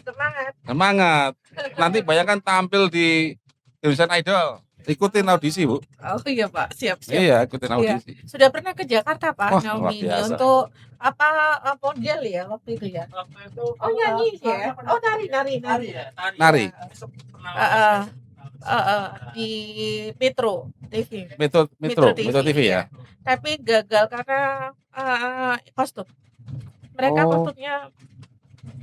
Semangat. Semangat. Nanti bayangkan tampil di Indonesian Idol. Ikutin audisi, Bu. Oh iya Pak, siap. Iya, ikutin audisi. Sudah pernah ke Jakarta Pak Wah, Naomi luar biasa. untuk apa model ya waktu itu ya? Oh nyanyi ya? Oh nari. Nari. Di Metro TV. Metro TV ya. Tapi gagal karena kostum. Mereka Oh. kostumnya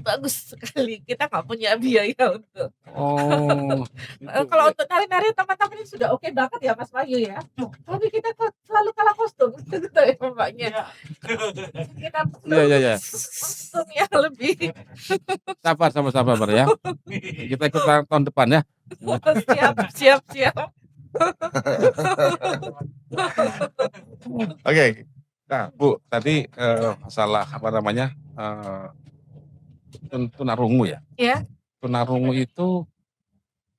bagus sekali. Kita nggak punya biaya untuk Oh, kalau untuk nari-nari teman-teman ini sudah oke banget ya Mas Wahyu ya. Tapi kita kok selalu kalah kostum gitu ya Mbaknya. Kita iya iya iya. kostum yang lebih Sabar ya. Kita ikut tahun depan ya. siap. Oke. Nah, Bu, tadi masalah apa namanya? Tunarungu ya. Ya. Tunarungu itu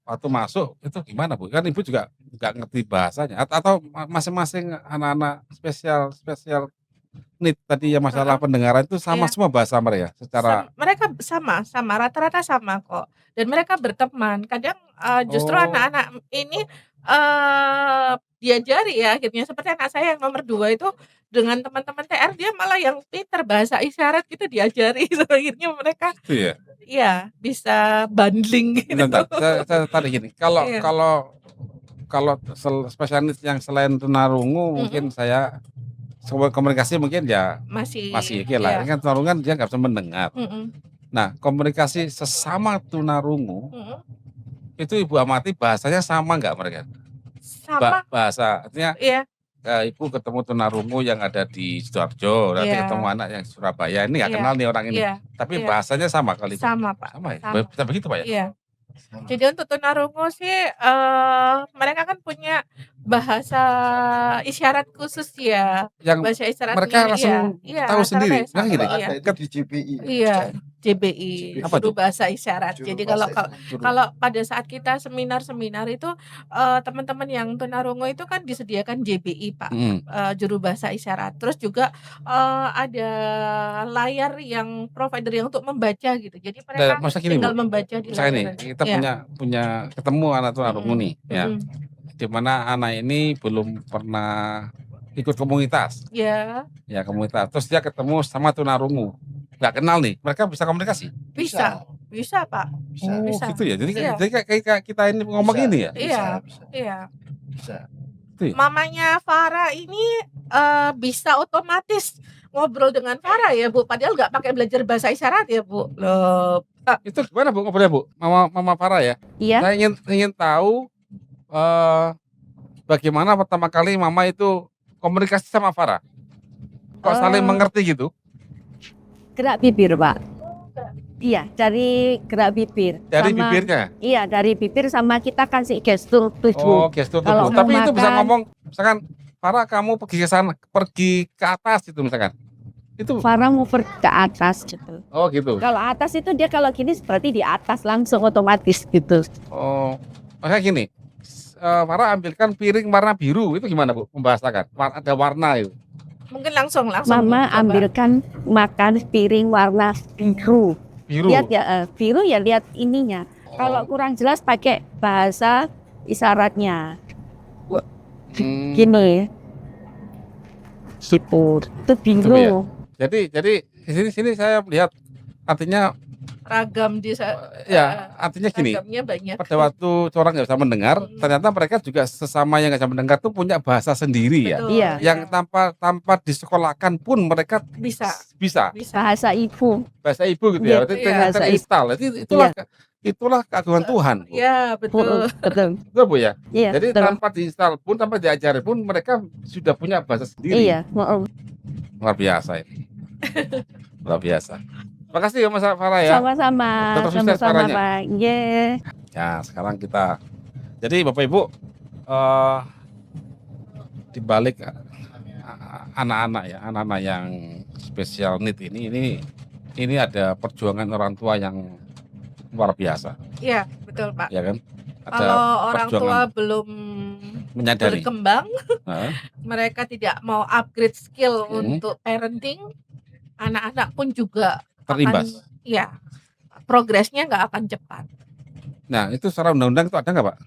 waktu masuk itu gimana, Bu? Kan Ibu juga nggak ngerti bahasanya atau masing-masing anak-anak spesial need tadi yang masalah pendengaran itu sama Iya. semua bahasa mereka secara Mereka sama, rata-rata sama kok. Dan mereka berteman. Kadang justru Oh. anak-anak ini diajari ya akhirnya seperti anak saya yang nomor 2 itu dengan teman-teman TR dia malah yang pinter bahasa isyarat gitu diajari. Akhirnya mereka itu ya. iya bisa bundling gitu. Bentar, saya tarik gini. Kalau Iya. special needs yang selain tunarungu mungkin saya komunikasi mungkin ya Masih masih oke lah. iya. Kan tunarungu kan dia nggak bisa mendengar. Mm-mm. Nah, komunikasi sesama tunarungu Mm-mm. itu Ibu amati bahasanya sama nggak mereka? Sama Bahasa artinya iya. Ibu ketemu tunarungu yang ada di Sidoarjo, nanti Iya. ketemu anak yang Surabaya, ini nggak Iya. kenal nih orang ini. Iya, Tapi iya. bahasanya sama kali itu. Sama Pak. Sama ya? Sama. Bisa begitu Pak ya? Iya. Jadi untuk tunarungu sih mereka kan punya bahasa isyarat khusus ya. Yang Bahasa isyaratnya mereka langsung iya, tahu rata-rata sendiri. ya Nah, sama, gini. Kalau iya. ada itu di JBI. Iya, JBI, Apa juru tuh? bahasa isyarat. Juru Jadi bahasa kalau isyarat. kalau pada saat kita seminar-seminar itu teman-teman yang tunarungu itu kan disediakan JBI Pak, juru bahasa isyarat. Terus juga ada layar yang provider yang untuk membaca gitu. Jadi mereka Masa gini tinggal Bu, membaca di misalnya nih layar aja. kita Iya. punya ketemu anak tunarungu nih, ya. Mm-mm. Di mana anak ini belum pernah ikut komunitas, Ya, ya komunitas. Terus dia ketemu sama tunarungu, nggak kenal nih, mereka bisa komunikasi. bisa Pak. Bisa. Oh, Bisa. gitu ya. Jadi Iya. kayak kita ini ngomong Bisa. ini ya. Iya. Bisa. Iya. Bisa. Itu ya? Mamanya Farah ini bisa otomatis ngobrol dengan Farah ya Bu. Padahal nggak pakai belajar bahasa isyarat ya Bu. Loh. Itu gimana Bu ngobrolnya Bu? Mama Farah ya. Iya. Saya ingin tahu bagaimana pertama kali Mama itu komunikasi sama Farah. Kok saling mengerti gitu? Gerak bibir, Pak. Iya, dari gerak bibir. Dari Sama- bibirnya. Iya, dari bibir sama kita kasih gestur tubuh. Oh, gestur Kalau tubuh. Tapi mau itu bisa makan- ngomong, misalkan Farah kamu pergi ke sana, pergi ke atas itu misalkan. Itu Farah mau pergi ke atas gitu. oh gitu. Kalau atas itu dia kalau gini seperti di atas langsung otomatis gitu. Oh, makanya gini. Farah ambilkan piring warna biru itu gimana Bu? Membahasakan. Ada warna itu. Mungkin langsung Mama coba. ambilkan makan piring warna biru. Biru. Lihat ya, biru ya lihat ininya. Kalau Oh. kurang jelas pakai bahasa isyaratnya. Hmm. Gini. Gitu. Itu biru. Jadi di sini saya melihat artinya Ragam di ya artinya gini. ragamnya banyak. Pada waktu orang nggak bisa mendengar, ternyata mereka juga sesama yang nggak bisa mendengar tuh punya bahasa sendiri ya. Betul, Iya. Yang tanpa disekolahkan pun mereka bisa. bisa Bahasa ibu. bahasa ibu gitu Iya, ya. Berarti iya. Bahasa terinstall. Itulah keagungan Tuhan. Bu. Ya, betul. Betul. Betul Bu ya. Iya. Jadi betul. tanpa diinstal pun, tanpa diajari pun mereka sudah punya bahasa sendiri. Iya. Luar biasa ini. Luar biasa. Terima kasih ya Mas Farah ya. Sama-sama. Tetap sukses Sama-sama, Farahnya. Pak. Yeah. Ya sekarang kita. Jadi Bapak Ibu di balik anak-anak ya, anak-anak yang special need ini ada perjuangan orang tua yang luar biasa, Iya, betul Pak. ya kan? Ada Kalau orang tua perjuangan belum menyadari. berkembang, Nah, mereka tidak mau upgrade skill Hmm. untuk parenting, anak-anak pun juga terimbas. ya progresnya nggak akan cepat. Nah itu secara undang-undang itu ada nggak Pak?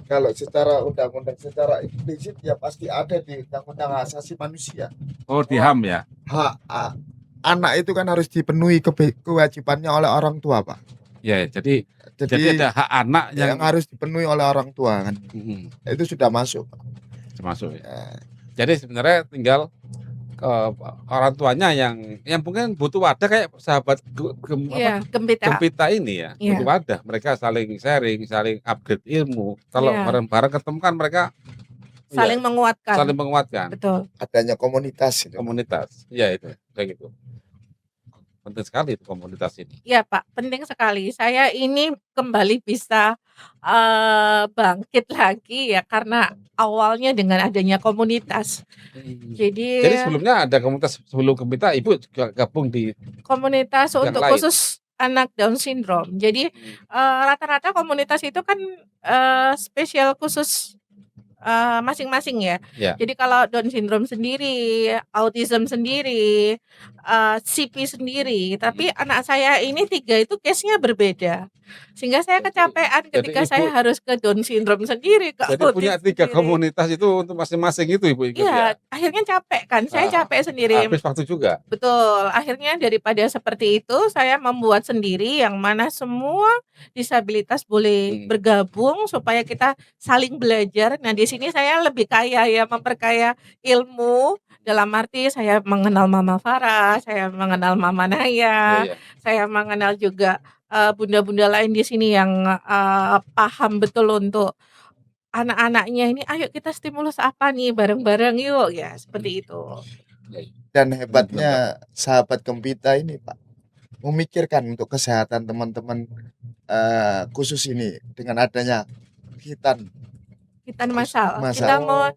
Kalau secara undang-undang secara implisit ya pasti ada di Undang-Undang Hak Asasi Manusia. Oh di HAM ya. Anak itu kan harus dipenuhi kewajibannya oleh orang tua, Pak. Ya jadi Jadi ada hak anak yang harus dipenuhi oleh orang tua kan. Mm, Itu sudah masuk. termasuk ya. Ya, Jadi sebenarnya tinggal orang tuanya yang mungkin butuh wadah kayak sahabat Iya, gembita. Gempita ini ya, Iya. butuh wadah. Mereka saling sharing, saling upgrade ilmu. Kalau Iya. bareng-bareng ketemu kan mereka Saling menguatkan. saling menguatkan. Betul. Adanya komunitas itu. Komunitas. Iya itu, kayak gitu. Penting sekali itu komunitas ini. Iya Pak, penting sekali. Saya ini kembali bisa bangkit lagi ya karena awalnya dengan adanya komunitas. Jadi Jadi sebelumnya ada komunitas sebelum Gempita, Ibu juga gabung di komunitas yang untuk lain. khusus anak Down syndrome. Jadi rata-rata komunitas itu kan spesial khusus masing-masing ya. Ya. Jadi kalau Down syndrome sendiri, autism sendiri, CP sendiri. Tapi anak saya ini 3 itu case-nya berbeda. Sehingga saya Jadi- kecapean jadi ketika Ibu- saya harus ke Down syndrome sendiri, ke Jadi punya autis 3 sendiri. komunitas itu untuk masing-masing itu Ibu ikut ya. Iya, akhirnya capek kan. Saya capek sendiri. Habis waktu juga. Betul. Akhirnya daripada seperti itu, saya membuat sendiri yang mana semua disabilitas boleh bergabung supaya kita saling belajar. Nah, di sini saya lebih kaya ya, memperkaya ilmu. Dalam arti saya mengenal Mama Farah, saya mengenal Mama Naya, Iya. saya mengenal juga bunda-bunda lain di sini yang paham betul untuk anak-anaknya ini. Ayo kita stimulus apa nih bareng-bareng yuk ya, seperti itu. Dan hebatnya sahabat Gempita ini Pak, memikirkan untuk kesehatan teman-teman khusus ini dengan adanya hitan Masal. Masal. Kita mau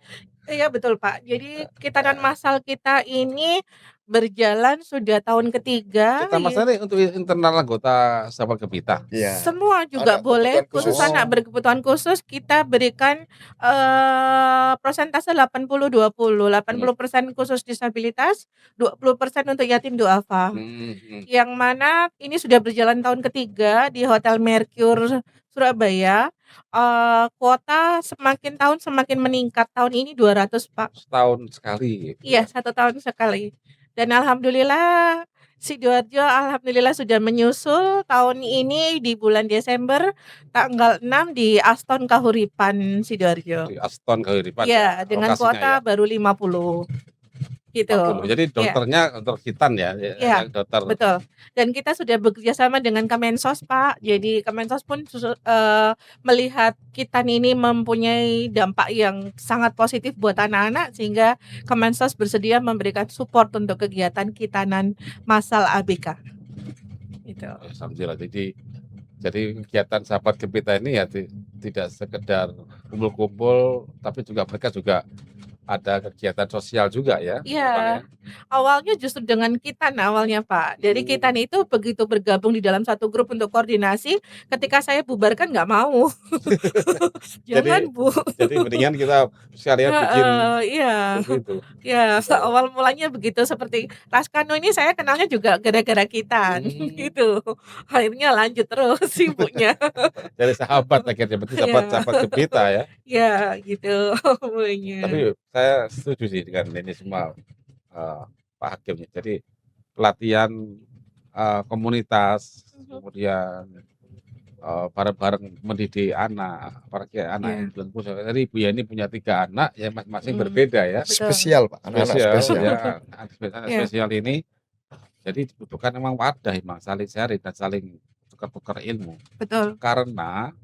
iya betul Pak. Jadi Kitanan Masal kita ini berjalan sudah tahun ketiga. Kita masalah untuk internal anggota sahabat Gempita. Iya. Semua juga Anak boleh, berkebutuhan khusus khusus. anak berkebutuhan khusus kita berikan persentase 80-20. 80% khusus disabilitas, 20% untuk yatim duafa. Yang mana ini sudah berjalan tahun ketiga di Hotel Mercure Surabaya. Kuota semakin tahun semakin meningkat. Tahun ini 200 Pak. Setahun sekali. Iya, 1 tahun sekali. Dan alhamdulillah Sidoarjo alhamdulillah sudah menyusul tahun ini di bulan Desember tanggal 6 di Aston Kahuripan Sidoarjo. Di Aston Kahuripan. Iya, dengan lokasinya kuota ya. baru 50. Gitu. 40. Jadi Iya. dokternya dokter Hitan ya, Iya, yang dokter. betul. Dan kita sudah bekerja sama dengan Kemensos Pak. Jadi Kemensos pun melihat Kitan ini mempunyai dampak yang sangat positif buat anak-anak sehingga Kemensos bersedia memberikan support untuk kegiatan Kitanan Masal ABK. Gitu. Alhamdulillah. Jadi kegiatan sahabat Gempita ini ya tidak sekedar kumpul-kumpul, tapi juga mereka juga ada kegiatan sosial juga ya. Iya. Awalnya justru dengan Kitan awalnya Pak. Dari Kitan itu begitu bergabung di dalam satu grup untuk koordinasi, ketika saya bubarkan nggak mau. Jangan Bu. Jadi mendingan kita sekalian bikin Iya. begitu. Ya, awal mulanya begitu seperti Laskano ini saya kenalnya juga gara-gara Kitan gitu. Akhirnya lanjut terus sibuknya. Dari sahabat akhirnya berarti sahabat Gempita ya. Ya, gitu mulainya. Tapi saya setuju sih dengan ini semua Pak Hakim. Jadi pelatihan komunitas, kemudian bareng-bareng mendidik anak, apalagi anak yang belum punya. Jadi Ibu Yani punya 3 anak yang masing-masing berbeda ya. Betul. Spesial Pak, anak-anak spesial. Ya, anak spesial ini. Jadi dibutuhkan memang wadah, memang saling sharing dan saling tukar-tukar ilmu. Betul. Karena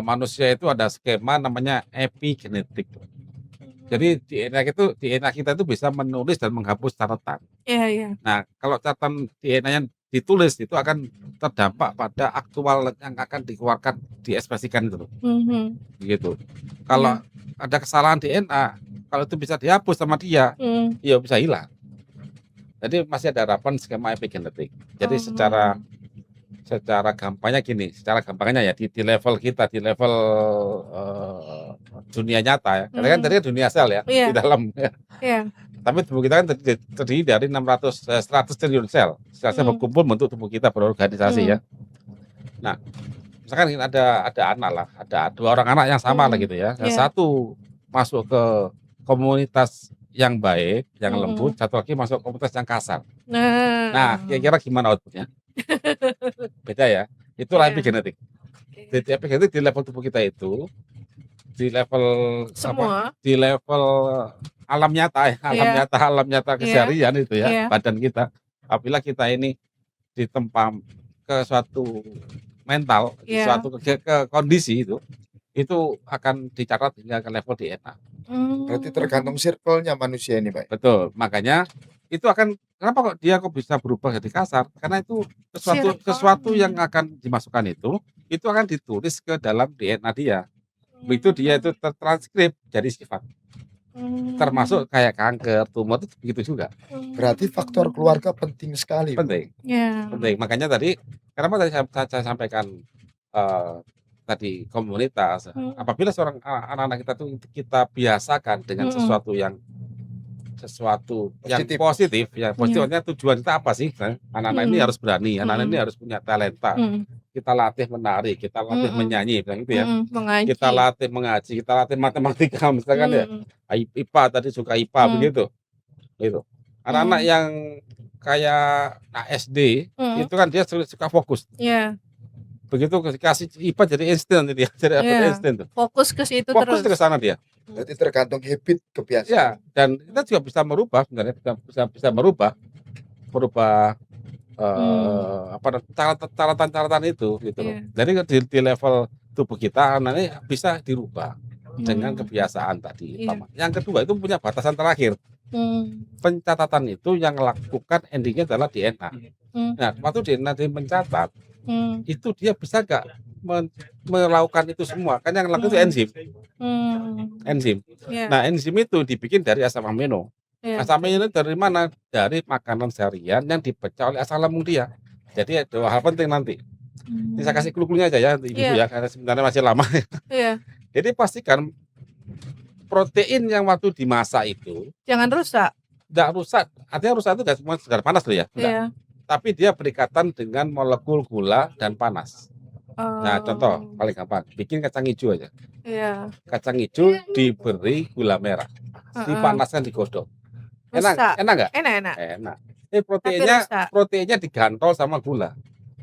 manusia itu ada skema namanya epigenetik. Jadi DNA kita itu bisa menulis dan menghapus catatan. Iya, iya. Nah, kalau catatan DNA-nya ditulis itu akan terdampak pada aktual yang akan dikeluarkan, diekspresikan itu loh. Begitu. Kalau ada kesalahan DNA, kalau itu bisa dihapus sama dia, ya bisa hilang. Jadi masih ada harapan skema epigenetik. Jadi secara gampangnya gini, secara gampangnya ya di level kita, di level dunia nyata ya. Karena kan tadi dunia sel ya, di dalam ya. Iya. Tapi tubuh kita kan terdiri dari 100 triliun sel. Sel-sel berkumpul bentuk tubuh kita berorganisasi ya. Nah, misalkan ada anak lah, ada 2 orang anak yang sama lah gitu ya. Yang satu masuk ke komunitas yang baik, yang lembut, satu lagi masuk komunitas yang kasar. Nah, kira-kira gimana outputnya? Beda ya. Itulah epigenetik. Jadi epigenetik di level tubuh kita itu di level apa, Semua. di level alam nyata ya, Iya. alam nyata keseharian itu ya, Iya. badan kita. Apabila kita ini ditempa ke suatu mental, di Iya. suatu ke kondisi itu akan dicatat hingga ke level DNA. Berarti tergantung circle-nya manusia ini, Pak. Betul, makanya itu akan kenapa kok bisa berubah jadi kasar? Karena itu sesuatu yang akan dimasukkan itu akan ditulis ke dalam DNA dia. Begitu dia itu tertranskrip jadi sifat. Termasuk kayak kanker, tumor itu begitu juga. Berarti faktor keluarga penting sekali, Pak. Penting, Ya. penting. Makanya tadi kenapa tadi saya sampaikan tadi komunitas. Apabila seorang anak-anak kita tuh kita biasakan dengan sesuatu yang positif ya, positifnya tujuan kita apa sih? Anak-anak ini harus berani, anak-anak ini harus punya talenta. Kita latih menari, kita latih menyanyi, bilang gitu ya. Mengaji. Kita latih mengaji, kita latih matematika, misalkan ya. IPA tadi suka IPA begitu. Itu. Anak-anak yang kayak SD itu kan dia suka fokus. Iya. Begitu kasih IPA jadi instan itu ya, jadi instan tuh. Fokus ke situ Fokus terus. ke sana dia. Berarti tergantung habit kebiasaan. Ya, dan kita juga bisa merubah sebenarnya bisa merubah caratan itu gitu loh. Jadi di level tubuh kita ini bisa dirubah dengan kebiasaan tadi. Yang kedua itu punya batasan terakhir. Pencatatan itu yang lakukan endingnya adalah DNA. Nah, waktu DNA mencatat itu dia bisa gak melakukan itu semua? Kan yang lakukan itu enzim. Nah, enzim itu dibikin dari asam amino. Asam amino dari mana? Dari makanan seharian yang dipecah oleh asam lambung dia. Jadi ada hal penting nanti. Ini saya kasih clue-nya aja ya, ibu ya, karena sebenarnya masih lama. Jadi pastikan protein yang waktu dimasak itu jangan rusak. Tidak rusak. Artinya rusak itu tidak semua segar panas loh ya. Enggak. Tapi dia berikatan dengan molekul gula dan panas. Nah, contoh paling gampang, bikin kacang hijau aja. Kacang hijau diberi gula merah, dipanaskan, digodok. Enak nggak? Enak. Proteinnya digantol sama gula,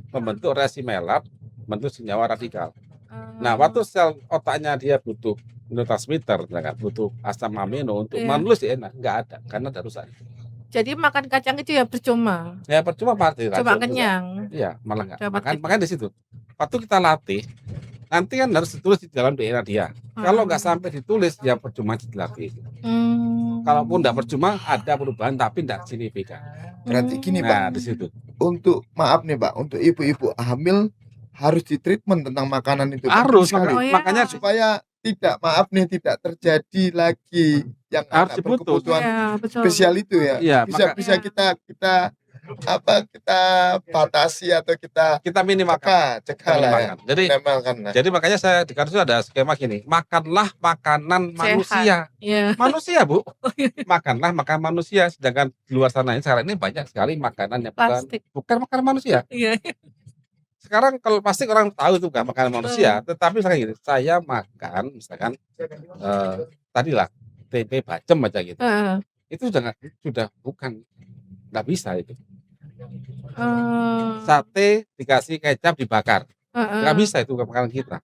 membentuk reaksi Maillard, membentuk senyawa radikal. Nah, waktu sel otaknya dia butuh neurotransmitter, butuh asam amino untuk menulis enak, nggak ada karena ada rusak. Jadi makan kacang itu ya percuma. Ya percuma pasti. Cuma kenyang. Iya, malah nggak. Makanya di situ. Waktu kita latih, nanti kan harus ditulis di dalam DNA dia. Kalau nggak sampai ditulis, ya percuma dilatih. Kalaupun nggak percuma, ada perubahan tapi nggak signifikan. Berarti gini, Nah, Pak. di situ. Untuk maaf nih, Pak, untuk ibu-ibu hamil harus ditreatment tentang makanan itu. Harus, sekali. makanya supaya tidak terjadi lagi yang harus anak diputus. berkebutuhan betul. spesial itu ya. Iya, bisa kita batasi atau kita minimalkan. cegah lah ya. Jadi makanya saya di kartu ada skema gini, makanlah makanan manusia. Manusia, Bu. Makanlah makanan manusia, sedangkan di luar sana sekarang ini banyak sekali makanan yang bukan makanan manusia. Sekarang kalau plastik orang tahu itu bukan makanan manusia, tetapi misalkan gini, saya makan misalkan tadilah tempe bacem aja gitu. Itu sudah bukan, nggak bisa itu. Sate dikasih kecap dibakar, nggak bisa itu makanan kita.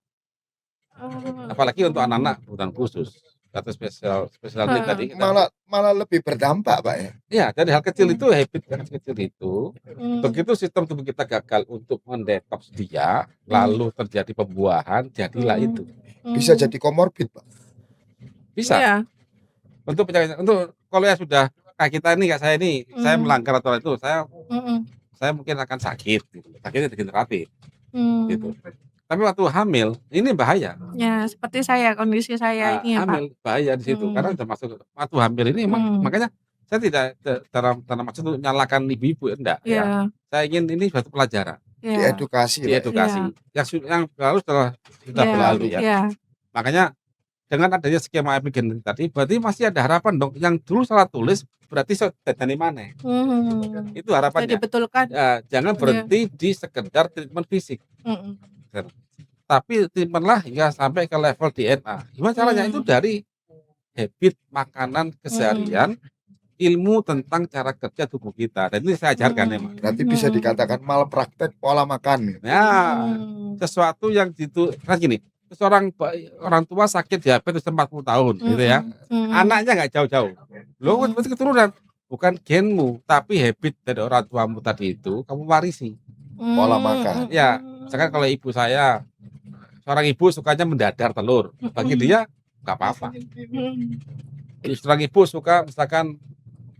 Apalagi untuk anak-anak kebutuhan khusus atau spesial need tadi. Malah lebih berdampak, Pak ya. Iya, dari hal kecil itu, habit yang kecil itu, begitu sistem tubuh kita gagal untuk mendetoks dia, lalu terjadi pembuahan, jadilah itu. Bisa jadi komorbid, Pak. Bisa. Untuk penyakit, kalau ya sudah kayak kita ini, kayak saya ini, saya melanggar aturan itu, saya mungkin akan sakit, gitu. Sakitnya degeneratif, gitu. Tapi waktu hamil ini bahaya. Ya, seperti kondisi saya ini ya, hamil Pak. Bahaya di situ karena sudah masuk waktu hamil ini makanya saya tidak dalam maksud untuk nyalakan ibu-ibu, enggak ya. Saya ingin ini suatu pelajaran. Diedukasi. Yang lalu sudah berlalu ya. Makanya dengan adanya skema epigenetik tadi berarti masih ada harapan dong. Yang dulu salah tulis berarti dari mana? Itu harapannya. Jadi betulkan. Ya, jangan berhenti di sekedar treatment fisik. Tapi treatmentlah hingga sampai ke level DNA. Gimana caranya? Itu dari habit makanan keseharian, ilmu tentang cara kerja tubuh kita. Dan ini saya ajarkan emang. Berarti bisa dikatakan malpraktek pola makan. Ya, sesuatu yang kan gini, orang tua sakit diabetes 40 tahun gitu ya. Anaknya nggak jauh-jauh. Loh, berarti keturunan. Bukan genmu, tapi habit dari orang tuamu tadi itu kamu warisi. Pola makan. Ya, misalkan kalau ibu saya, seorang ibu sukanya mendadar telur. Bagi dia nggak apa-apa. Seorang ibu suka misalkan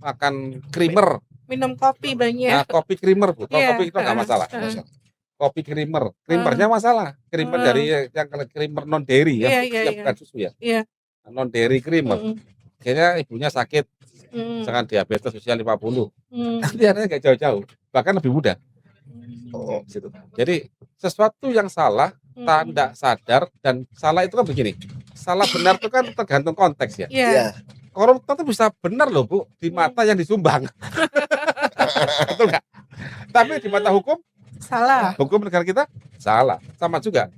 makan creamer. Minum kopi banyak. Nah, kopi creamer, Bu. Kalau Iya. kopi itu nggak masalah. Heeh. Kopi creamer. Creamernya masalah. Creamer dari yang creamer non dairy ya, Iya. bukan susu ya. Iya. Non dairy creamer. Kayaknya ibunya sakit, misalkan diabetes usia 50. Nanti anaknya nggak jauh-jauh, bahkan lebih muda. Gitu. Jadi sesuatu yang salah, tanda sadar dan salah itu kan begini. Salah benar itu kan tergantung konteks ya. Iya. Iya. Koruptor itu bisa benar loh Bu, di mata yang disumbang. Betul nggak? Tapi di mata hukum, Salah. hukum negara kita salah. Sama juga.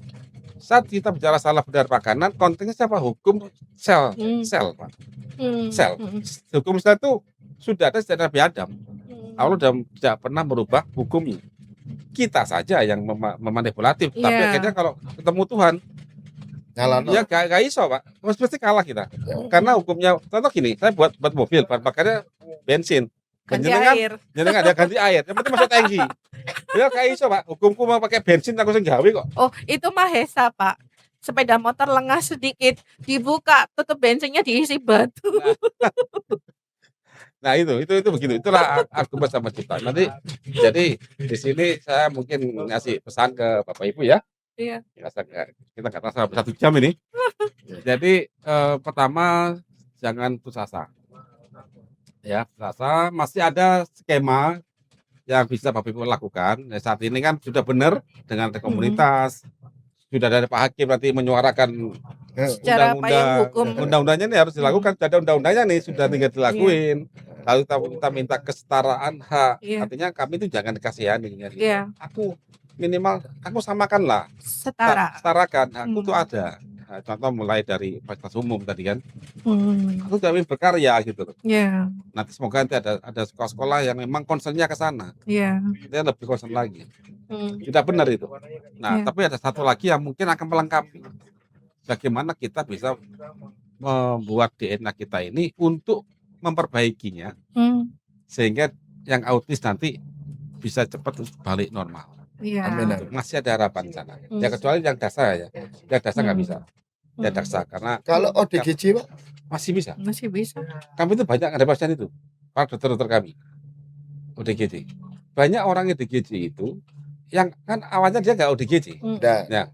Saat kita bicara salah benar makanan, konteksnya siapa? Hukum sel, Pak. Sel. Hukum sel itu sudah ada sejak Nabi Adam. Allah tidak pernah merubah hukumnya. Kita saja yang memanipulatif. Tapi Iya. akhirnya kalau ketemu Tuhan, Nyalano. ya gak iso Pak. Mesti kalah kita. Karena hukumnya, contoh gini, saya buat mobil, bahan bakarnya bensin. Ganti Jenengan air. ada ganti air, yang penting masuk tangki. Ya gak iso Pak, hukumku mau pakai bensin aku sing gawe kok. Oh, itu Mahesa, Pak. Sepeda motor lengah sedikit, dibuka, tutup bensinnya diisi batu. Nah itu begitu. Itulah argumen sama kita. Nanti jadi di sini saya mungkin ngasih pesan ke Bapak Ibu ya. Iya. Kita nggak terasa 1 jam ini. Jadi pertama jangan putus asa. Ya, putus asa. Masih ada skema yang bisa Bapak Ibu lakukan. Nah, saat ini kan sudah benar dengan komunitas. Sudah dari Pak Hakim nanti menyuarakan Secara payung hukum. undang-undangnya ini harus dilakukan. Sudah ada undang-undangnya nih, sudah tinggal dilakuin. Lalu kita minta kesetaraan hak. Iya. Artinya kami itu jangan dikasihani. Iya. Aku minimal aku samakanlah, Setara. setarakan. Aku tuh ada. Nah, contoh mulai dari fasilitas umum tadi kan. Hmm. Aku juga ingin berkarya gitu. Iya. Nanti semoga nanti ada sekolah-sekolah yang memang concernnya ke sana. Iya. Dia lebih concern lagi. Hmm. Tidak benar itu. Nah, Iya. tapi ada satu lagi yang mungkin akan melengkapi. Bagaimana kita bisa membuat DNA kita ini untuk memperbaikinya Hmm. sehingga yang autis nanti bisa cepat balik normal. Iya. Amin. Masih ada harapan di sana. Ya kecuali yang dasar ya. Yang dasar nggak bisa. Yang dasar karena Kalau ODGJ Pak, masih bisa. Masih bisa. Kami itu banyak ada pasien itu. Para dokter-dokter kami. ODGJ. Banyak orang ODGJ itu yang kan awalnya dia nggak ODGJ. udah.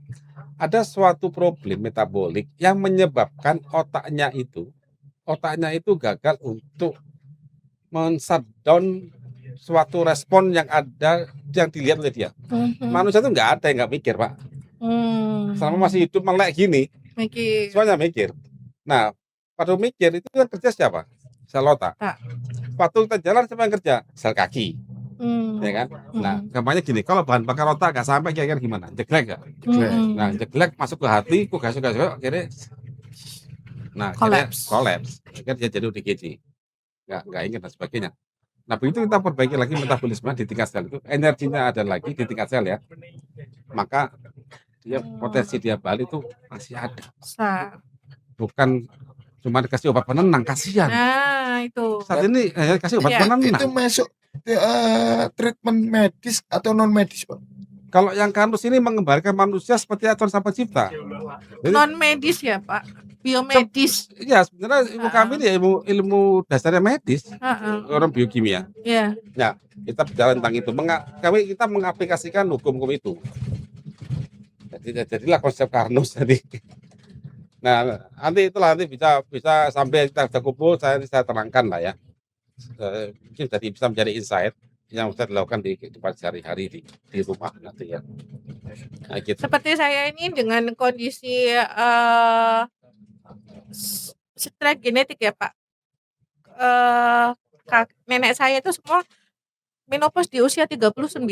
Ada suatu problem metabolik yang menyebabkan otaknya itu gagal untuk men-shutdown suatu respon yang ada yang dilihat oleh dia. Manusia itu nggak ada yang nggak mikir Pak. Selama masih hidup melek gini, Mikir. semuanya mikir. Nah, pada mikir itu yang kerja siapa? Sel otak. Waktu kita jalan siapa yang kerja? Sel kaki, ya kan? Nah, gampangnya gini, kalau bahan bakar otak nggak sampai kira-kira gimana? Jeglek nggak? Nah, jeglek masuk ke hati, kok gasuk-gasuk, akhirnya, nah, akhirnya kolaps. Akhirnya dia jadi ODGJ. Nggak ingat dan sebagainya. Nah, begitu kita perbaiki lagi metabolisme di tingkat sel itu, energinya ada lagi di tingkat sel ya. Maka dia potensi dia balik itu masih ada. Bukan cuma dikasih obat penenang, kasihan. Nah, itu. Saat ini kasih obat Iya. penenang. Itu masuk treatment medis atau non medis Pak? Kalau yang kanus ini mengembalikan manusia seperti Tuhan Sang Pencipta. Jadi, Non medis ya, Pak. Biomedis. ya sebenarnya ilmu kami ini ya ilmu dasarnya medis, orang biokimia. Iya. Nah, kita bicara tentang itu. Kita mengaplikasikan hukum-hukum itu. Jadilah konsep Karnus tadi. Nah, nanti bisa sampai kita sudah kumpul, saya terangkan lah ya. Mungkin jadi bisa menjadi insight yang bisa dilakukan di kehidupan sehari-hari di rumah nanti ya. Nah, gitu. Seperti saya ini dengan kondisi stres genetik ya Pak. Nenek saya itu semua menopause di usia 39.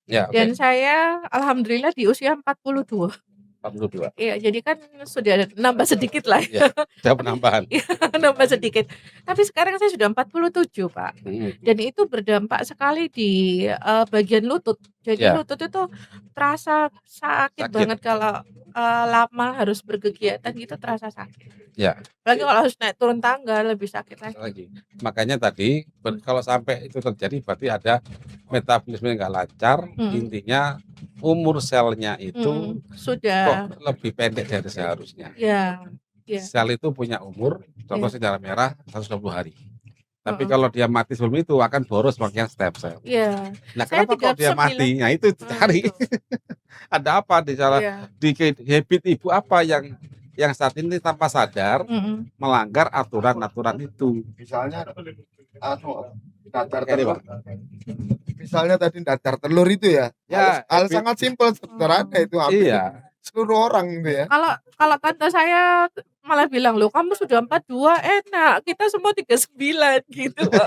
Ya, Dan saya alhamdulillah di usia 42. 42. Iya, jadi kan sudah ada nambah sedikit lah. Ya, ada penambahan. Nambah sedikit. Tapi sekarang saya sudah 47, Pak. Dan itu berdampak sekali di bagian lutut. Jadi Ya, lutut itu terasa sakit sakit. banget kalau, lama harus berkegiatan gitu terasa sakit. Ya, Apalagi kalau harus naik turun tangga lebih sakit lagi. lagi. Makanya tadi kalau sampai itu terjadi berarti ada metabolisme yang nggak lancar. Mhm, Intinya umur selnya itu kok sudah. lebih pendek dari seharusnya. Ya, ya, Sel itu punya umur, contoh iya, sejarah merah 120 hari. Tapi heeh, kalau dia mati sebelum itu akan boros makanya stem cell. iya. Nah, Saya kenapa kok dia 39 mati? Nah, itu dicari. itu, Ada apa di salah iya, di habit ibu apa yang saat ini tanpa sadar mhm, melanggar aturan-aturan itu. Misalnya anu dadar Kayak ini, telur. Pak. Misalnya tadi dadar telur itu ya. Ya, Hal habit. sangat simpel sederhana itu hampir Iya. seluruh orang itu ya. kalau kalau tante saya malah bilang, "Loh kamu sudah 42 enak, kita semua 39," gitu Pak.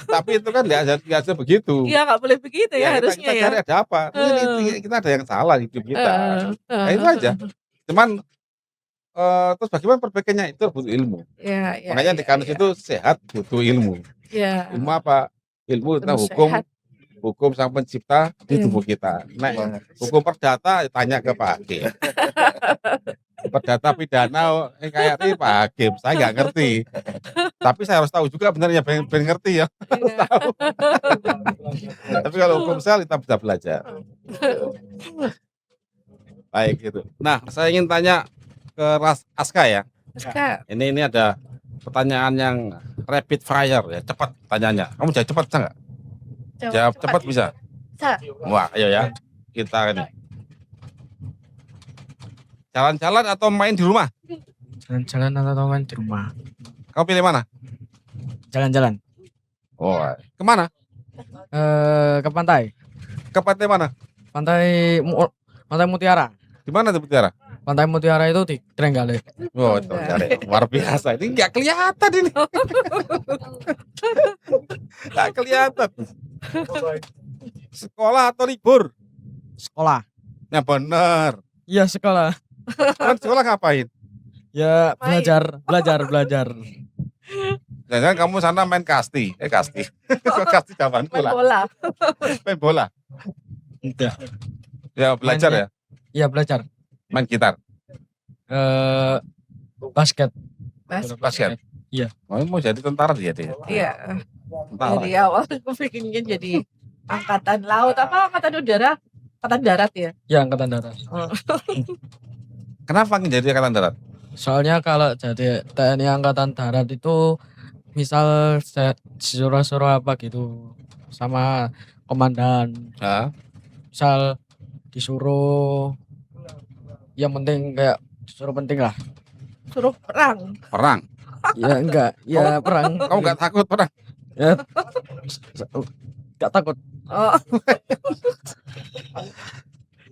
Tapi itu kan nggak bisa begitu. Iya nggak boleh begitu ya Ya kita harusnya kita ya. cari ada apa. Heeh, Ini kita ada yang salah di hidup kita. heeh, Nah, itu heeh, aja. Cuman terus bagaimana perbaikannya itu butuh ilmu. iya, iya, Makanya di iya, kampus iya, itu sehat butuh ilmu. iya, Ilmu apa? Ilmu tentang harus hukum, sehat, hukum sang pencipta di iya. tubuh kita. Nah, Wah, hukum perdata tanya ke Pak Hakim. Perdata pidana kayak ini Pak Hakim, saya nggak ngerti. Tapi saya harus tahu juga benar ya, ben ngerti ya. Iya. Tahu. Tapi kalau hukum sel kita bisa belajar. Baik gitu. Nah, saya ingin tanya ke Aska ya. Aska, Ini ada pertanyaan yang rapid fire ya, cepat tanyanya. Kamu jawab cepat bisa nggak? Jawab cepat bisa. Bisa. Wah, ayo ya. Kita ini. Jalan-jalan atau main di rumah? Jalan-jalan atau main di rumah? Kamu pilih mana? Jalan-jalan. Oh, kemana? Ke pantai. Ke pantai mana? Pantai Mutiara. Di mana tuh Mutiara? Pantai Mutiara itu di Trenggalek. Oh, itu luar biasa. Ini nggak kelihatan ini. Nggak kelihatan. Sekolah atau libur? Sekolah. Ya bener. Iya sekolah. Kan sekolah ngapain? Ya Main. belajar. Jangan kamu sana main kasti. Kasti. Kasti zamanku Main lah. bola. Main bola. Udah. Ya belajar ya. Iya belajar. Main gitar. Basket. Basket. Iya. Mau jadi tentara dia. Iya. Tentara. Dari awal aku bikinnya jadi angkatan laut apa angkatan udara, angkatan darat ya. Ya angkatan darat. Kenapa ingin jadi angkatan darat? Soalnya kalau jadi TNI angkatan darat itu misal disuruh apa gitu sama komandan. Hah? Misal disuruh yang penting kayak disuruh penting lah. Suruh perang. Perang. Ya enggak, ya perang. Kamu nggak takut perang? Ya, enggak takut. Oh,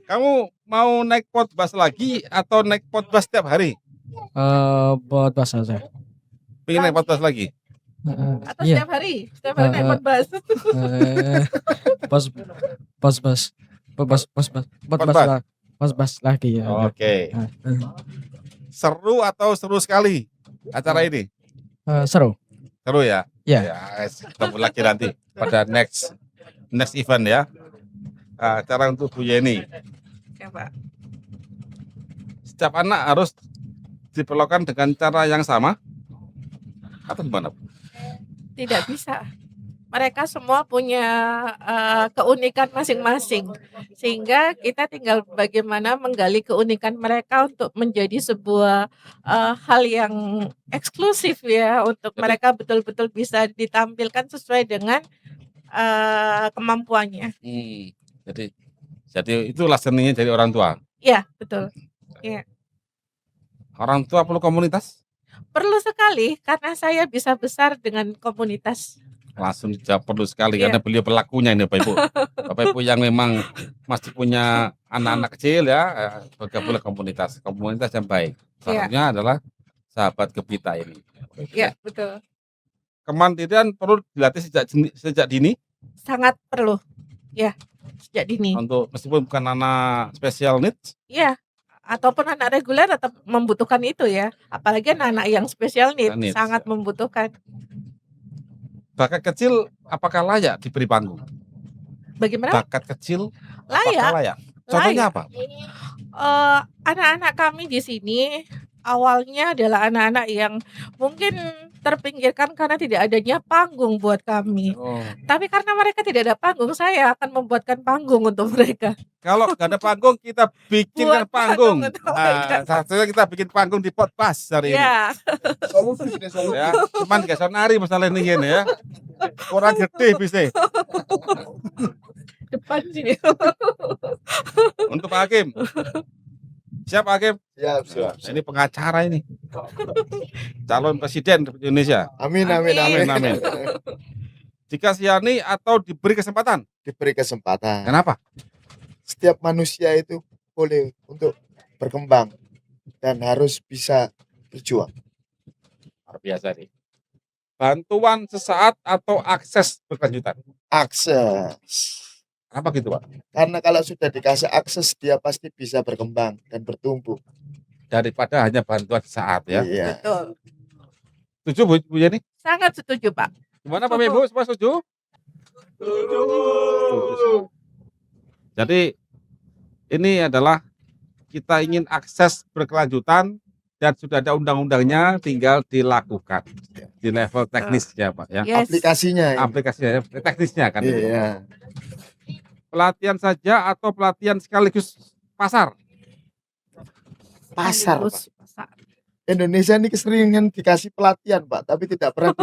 Kamu mau naik potbus lagi atau naik potbus setiap hari? Buat bahasa saya. Pengen naik potbus lagi? atau Iya. setiap hari naik bus. Bos lagi ya. Oke. Seru atau seru sekali acara ini? Seru. Seru ya? Ya. Yes. Ketemu lagi nanti pada next event ya. Acara untuk Bu Yeni. Ya, Pak. Setiap anak harus diperlakukan dengan cara yang sama atau gimana? Tidak bisa. Mereka semua punya keunikan masing-masing. Sehingga kita tinggal bagaimana menggali keunikan mereka untuk menjadi sebuah hal yang eksklusif ya untuk Jadi- mereka betul-betul bisa ditampilkan sesuai dengan kemampuannya. Jadi itulah seninya dari orang tua. Iya, betul. Orang tua perlu komunitas? Perlu sekali karena saya bisa besar dengan komunitas. Langsung dijawab perlu sekali Iya. karena beliau pelakunya ini Bapak Ibu. Bapak Ibu yang memang masih punya anak-anak kecil ya, bergabunglah komunitas yang baik. Salah satunya adalah sahabat Gebita ini. Iya, betul. Kemandirian perlu dilatih sejak dini Sangat perlu. Ya, sejak dini. untuk meskipun bukan anak special needs. Iya, ataupun anak reguler tetap membutuhkan itu ya. Apalagi anak-anak yang special Needs, need sangat membutuhkan. Bakat kecil apakah layak diberi panggung? Bagaimana? bakat kecil Layak, apakah layak? Contohnya apa? anak-anak kami di sini awalnya adalah anak-anak yang mungkin terpinggirkan karena tidak adanya panggung buat kami. Oh. Tapi karena mereka tidak ada panggung, saya akan membuatkan panggung untuk mereka. Kalau nggak ada panggung, kita bikinkan Buat panggung panggung. untuk mereka. Satunya kita bikin panggung di Potpas hari ini. Ya, Solusi ini solusi. Ya, cuman gak iso nari masalah ini gini ya. Kurang gede bisa. depan sini. Untuk Pak Hakim. Siap Pak Hakim? Siap, siap. Nah, ini pengacara ini. Calon presiden Indonesia. Amin, amin, amin, Amin, amin. Dikasihani atau diberi kesempatan? Diberi kesempatan. Kenapa? Setiap manusia itu boleh untuk berkembang dan harus bisa berjuang. Luar biasa nih. Bantuan sesaat atau akses berkelanjutan? Akses. Kenapa gitu Pak? Karena kalau sudah dikasih akses, dia pasti bisa berkembang dan bertumbuh. Daripada hanya bantuan sesaat ya. Iya. Betul. Setuju Bu Yeni? Sangat setuju, Pak. Gimana Pak Ibu? Semua setuju? Setuju. Jadi ini adalah kita ingin akses berkelanjutan dan sudah ada undang-undangnya, tinggal dilakukan di level teknisnya Pak ya. Yes. Aplikasinya. Aplikasinya, teknisnya kan. Iya. Pelatihan saja atau pelatihan sekaligus pasar? Pasar, Pak. Sekaligus pasar. Indonesia ini keseringan dikasih pelatihan, Pak, tapi tidak pernah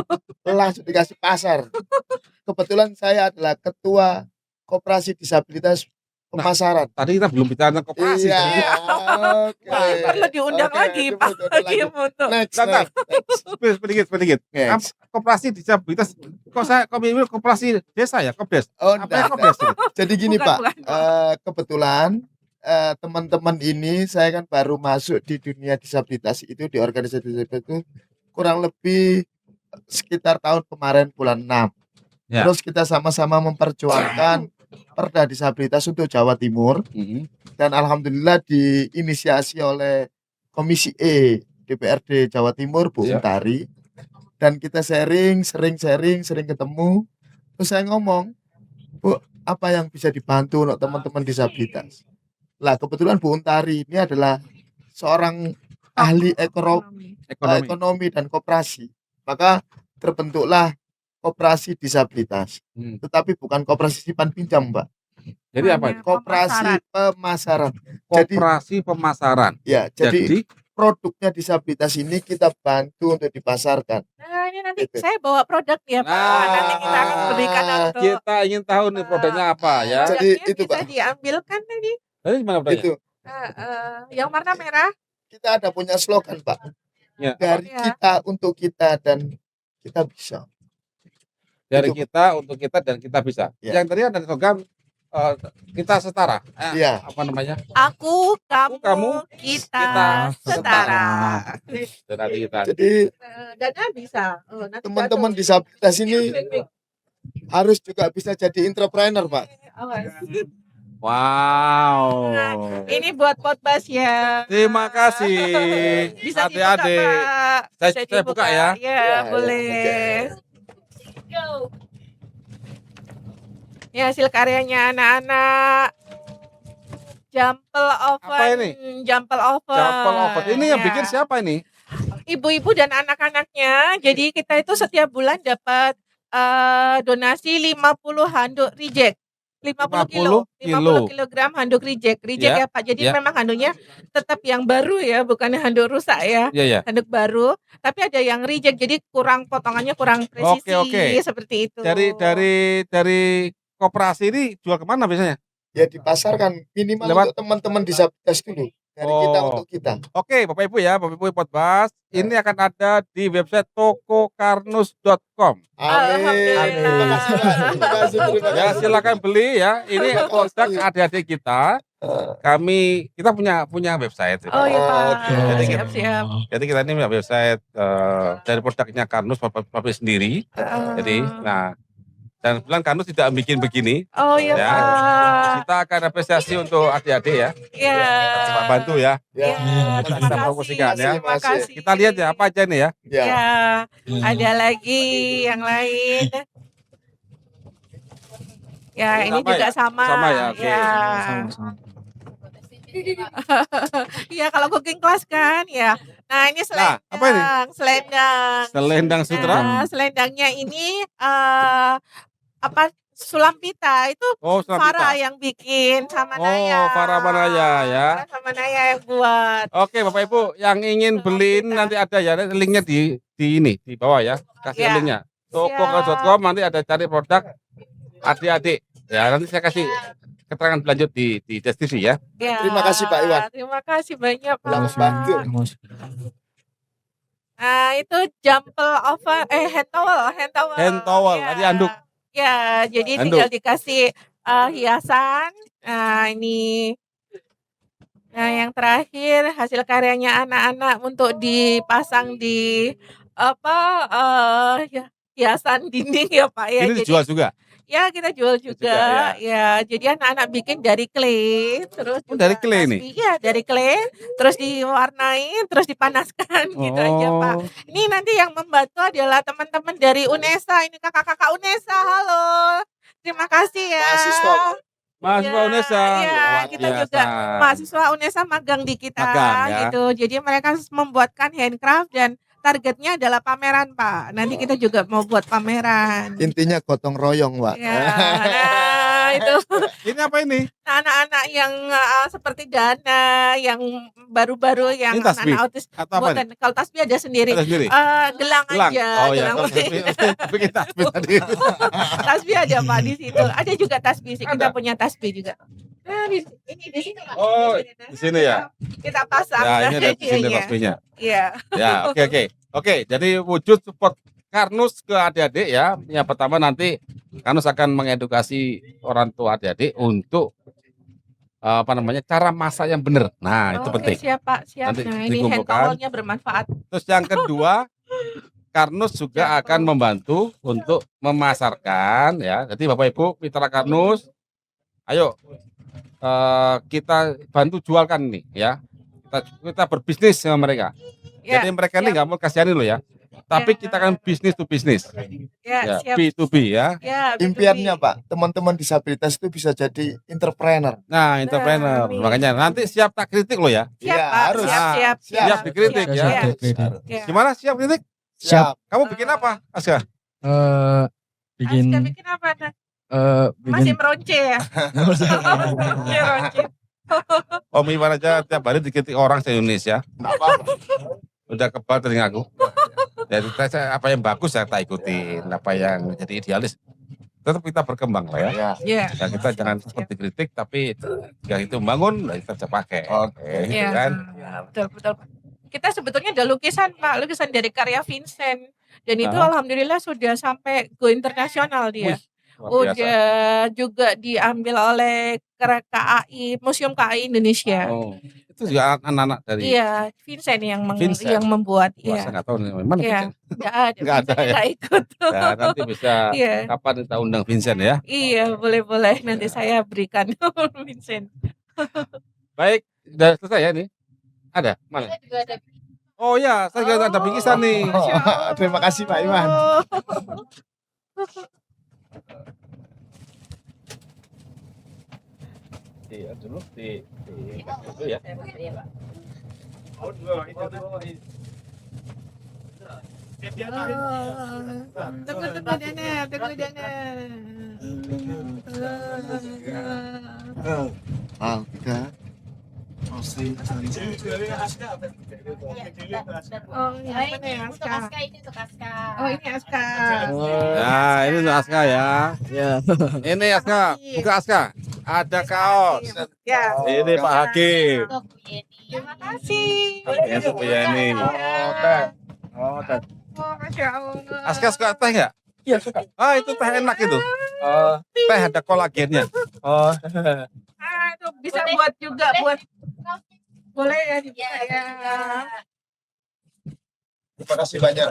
langsung dikasih pasar. Kebetulan saya adalah ketua Koperasi Disabilitas Pemasaran. Tadi kita belum bicara tentang koperasi. Iya. tadi. Oke. Wah, perlu diundang Oke, lagi, itu Pak. betul lagi. Hakim untuk Next, Bentar. next. Sedikit. Next. Koperasi disabilitas. Kok saya kopi koperasi desa ya, Kopdes. Oh, Apa yang enggak. Kopdes ini? Jadi gini, Bukan, Pak. bukan. Kebetulan teman-teman ini saya kan baru masuk di dunia disabilitas itu, di organisasi disabilitas itu kurang lebih sekitar tahun kemarin bulan 6. Ya. Terus kita sama-sama memperjuangkan Perda Disabilitas untuk Jawa Timur dan alhamdulillah diinisiasi oleh Komisi E DPRD Jawa Timur Bu Ya. Untari, dan kita sering ketemu. Terus saya ngomong, Bu, apa yang bisa dibantu untuk teman-teman disabilitas? Lah kebetulan Bu Untari ini adalah seorang ahli ekonomi. ekonomi dan koperasi. Maka terbentuklah Koperasi Disabilitas. Tetapi bukan koperasi simpan pinjam, Mbak. Jadi apa? Hanya Koperasi pemasaran. Koperasi pemasaran. Ya, jadi Jadi produknya disabilitas ini kita bantu untuk dipasarkan. Nah, ini nanti Gitu. saya bawa produk ya, Pak. Nah, Nanti kita akan berikan untuk kita ingin tahu nih produknya apa ya. Jadi produknya itu, bisa Pak. diambilkan tadi. Jadi gimana produknya? Itu Yang warna merah. kita ada punya slogan, Pak. Ya. Dari Ya. kita untuk kita dan kita bisa. Dari Itu. kita untuk kita dan kita bisa. Ya. Yang tadi ada slogan kita setara. Iya. Apa namanya? Aku, kamu, kita kita setara. Itu tadi kita. Jadi Dana bisa. Nanti teman-teman jatuh. disabilitas ini harus juga bisa jadi entrepreneur, Pak. Awas. Wow. Ini buat Potbas ya. Terima kasih Bisa dibuka, adik-adik. Pak. Saya Bisa buka ya. Ya, Ya, boleh. Ini hasil karyanya anak-anak. Jampel oven. Apa ini? Jampel oven. Jampel oven. Ini yang Ya. bikin siapa ini? Ibu-ibu dan anak-anaknya. Jadi kita itu setiap bulan dapat donasi 50 handuk reject. 50 kilo, 50 kilogram handuk reject. Reject ya, Pak. Jadi ya. memang handuknya tetap yang baru ya, bukan handuk rusak ya. Iya ya. Handuk baru, tapi ada yang reject, jadi kurang potongannya kurang presisi Oke. seperti itu. Dari koperasi ini jual kemana biasanya? Ya dipasarkan minimal Lewat- untuk teman-teman disabilitas dulu. Dari kita untuk kita. Oke, Bapak Ibu ya, Bapak Ibu Potbas. Ini akan ada di website tokokarnus.com. Amin. Alhamdulillah. Terima kasih, Pak. Terima kasih. Ya, silakan beli ya. Ini produk adik-adik kita. Kita punya website. Oh iya Pak, Oke. Jadi kita- siap-siap. Jadi kita ini punya website dari produknya Karnus pabrik sendiri. Jadi, nah, dan kebetulan Karnus tidak bikin begini. Oh iya Ya. Pak. Kita akan apresiasi untuk adik-adik ya. Iya. Coba bantu ya. Ya. Iya, terima Kita kasih. promosikan ya. Terima kasih. Kita lihat ya apa aja nih ya. Ya. Ya, ada lagi yang lain. Ya, ini Sama juga ya? sama. Sama ya, oke. Ya. Sama-sama. Iya, kalau cooking class kan ya. Nah, ini Nah, apa ini? selendang. Selendang sutra. Nah, selendangnya ini apa sulam pita itu Oh, Farah Pita. yang bikin sama Oh, Naya. Farah sama Naya ya. Farah sama Naya yang buat. Oke, Bapak Ibu yang ingin Sulam beli pita. nanti ada ya linknya di ini di bawah ya. Kasih Ya. linknya. Toko.com nanti ada cari produk adik-adik. Ya, nanti saya kasih keterangan berlanjut di Des TV ya. Ya. Terima kasih, Pak Iwan. Terima kasih banyak Pak. Telah membantu. Nah, itu jumpel oven hand towel. Hand towel, Ya. tadi handuk. Ya, jadi Handuk. tinggal dikasih hiasan. Nah, ini. Nah, yang terakhir hasil karyanya anak-anak untuk dipasang di apa hiasan dinding ya Pak ya. Ini Jadi dijual juga. ya kita jual juga, juga, ya. Jadi anak-anak bikin dari clay, terus Oh, dari juga clay nih? tasbih. Iya, dari clay, terus diwarnai, terus dipanaskan gitu aja Pak. Oh, Ini nanti yang membantu adalah teman-teman dari UNESA. Ini kakak-kakak UNESA, halo. Terima kasih ya. Mahasiswa. mahasiswa Iya, UNESA. iya, Luar kita biasa. juga mahasiswa UNESA magang di kita Magang, ya. gitu. Jadi mereka membuatkan handcraft dan targetnya adalah pameran Pak. Nanti kita juga mau buat pameran. Intinya gotong royong, Pak. Ya, nah itu Ini apa ini? anak-anak yang seperti Dana, yang baru-baru yang Ini tasbih? anak-anak autis Atau apa nih? buatan. Kalau tasbih ada sendiri. Ada sendiri. Gelang Gelang. aja, Oh ya, gelang putih. bikin tasbih tadi. Tasbih ada Pak di situ. Ada juga tasbih sih. Kita Ada? punya tasbih juga. Nah, ini di sini Pak. Oh, Di di sini ya. Kita pasang. Ya, ini ada di sini Iya, tasbihnya. iya. Ya, oke. Oke, jadi wujud support Karnus ke adik-adik ya. Yang pertama nanti Karnus akan mengedukasi orang tua adik-adik untuk apa namanya cara masak yang benar. Nah, itu Oke, penting. siap Pak, siap. Nanti Nah, ini hand dikumpulkan. towelnya bermanfaat. Terus yang kedua, Karnus juga akan membantu untuk memasarkan ya. Jadi Bapak Ibu mitra Karnus, ayo kita bantu jualkan nih ya. Kita berbisnis sama mereka. Ya, Jadi mereka ini siap. nggak mau kasihani loh ya. Tapi Ya. kita kan bisnis to bisnis. Ya, Ya, siap. B2B ya. Ya, Impiannya, Pak, teman-teman disabilitas itu bisa jadi entrepreneur. Nah, entrepreneur. amin. Makanya nanti siap tak kritik loh ya. Siap Iya, Pak, harus. siap. Siap dikritik ya. Siap. Harus. Ya. Gimana siap kritik? Siap. Kamu bikin apa, Aska? Bikin Aska bikin apa? Nak? bikin Masih meronce ya? Masih meronce. Om Iwan aja tiap hari dikritik orang se-Indonesia. Nggak apa-apa. Udah kebal telingaku. Jadi apa yang bagus saya tak ikutin, apa yang jadi idealis tetap kita berkembang lah ya. Ya. Iya. Ya, kita jangan seperti kritik tapi yang itu membangun lah kita bisa pakai. Oke. Gitu Iya. kan. Betul, betul. Pak. Kita sebetulnya ada lukisan Pak, lukisan dari karya Vincent. Dan itu Ah. alhamdulillah sudah sampai go internasional dia. Wih, luar biasa. Udah juga diambil oleh KAI, Museum KAI Indonesia. Oh, itu juga anak-anak dari Iya, Vincent yang Vincent? yang membuat. Wah, saya Iya. nggak tahu nih, mana Iya. Vincent. Nggak ada, Nggak ada Vincent ya? nggak ikut. Ya, nanti bisa Iya. kapan kita undang Vincent ya. Iya, boleh-boleh nanti saya berikan Vincent. Baik, sudah selesai ya ini? Ada? Mana? Oh ya, saya juga ada bingkisan nih. Masya Allah. Terima kasih, Pak Iwan. Iya, dulu dulu ya. Tunggu Dana, tunggu Dana. Alga. Oh, ini apa nih, Aska? Oh, ini Aska. Nah, ini untuk Aska ya. ya. Ini Aska, buka Aska. Ada kaos. Ya. Ini Pak Hakim. Terima kasih. Ini untuk Bu Yani. Oh, teh. Oh, Masya Allah. Aska suka teh nggak? Iya suka. Ah, itu teh enak itu. Oh, Teh ada kolagennya. oh. Itu bisa buat juga buat. Boleh ya dibuka ya. Terima kasih banyak.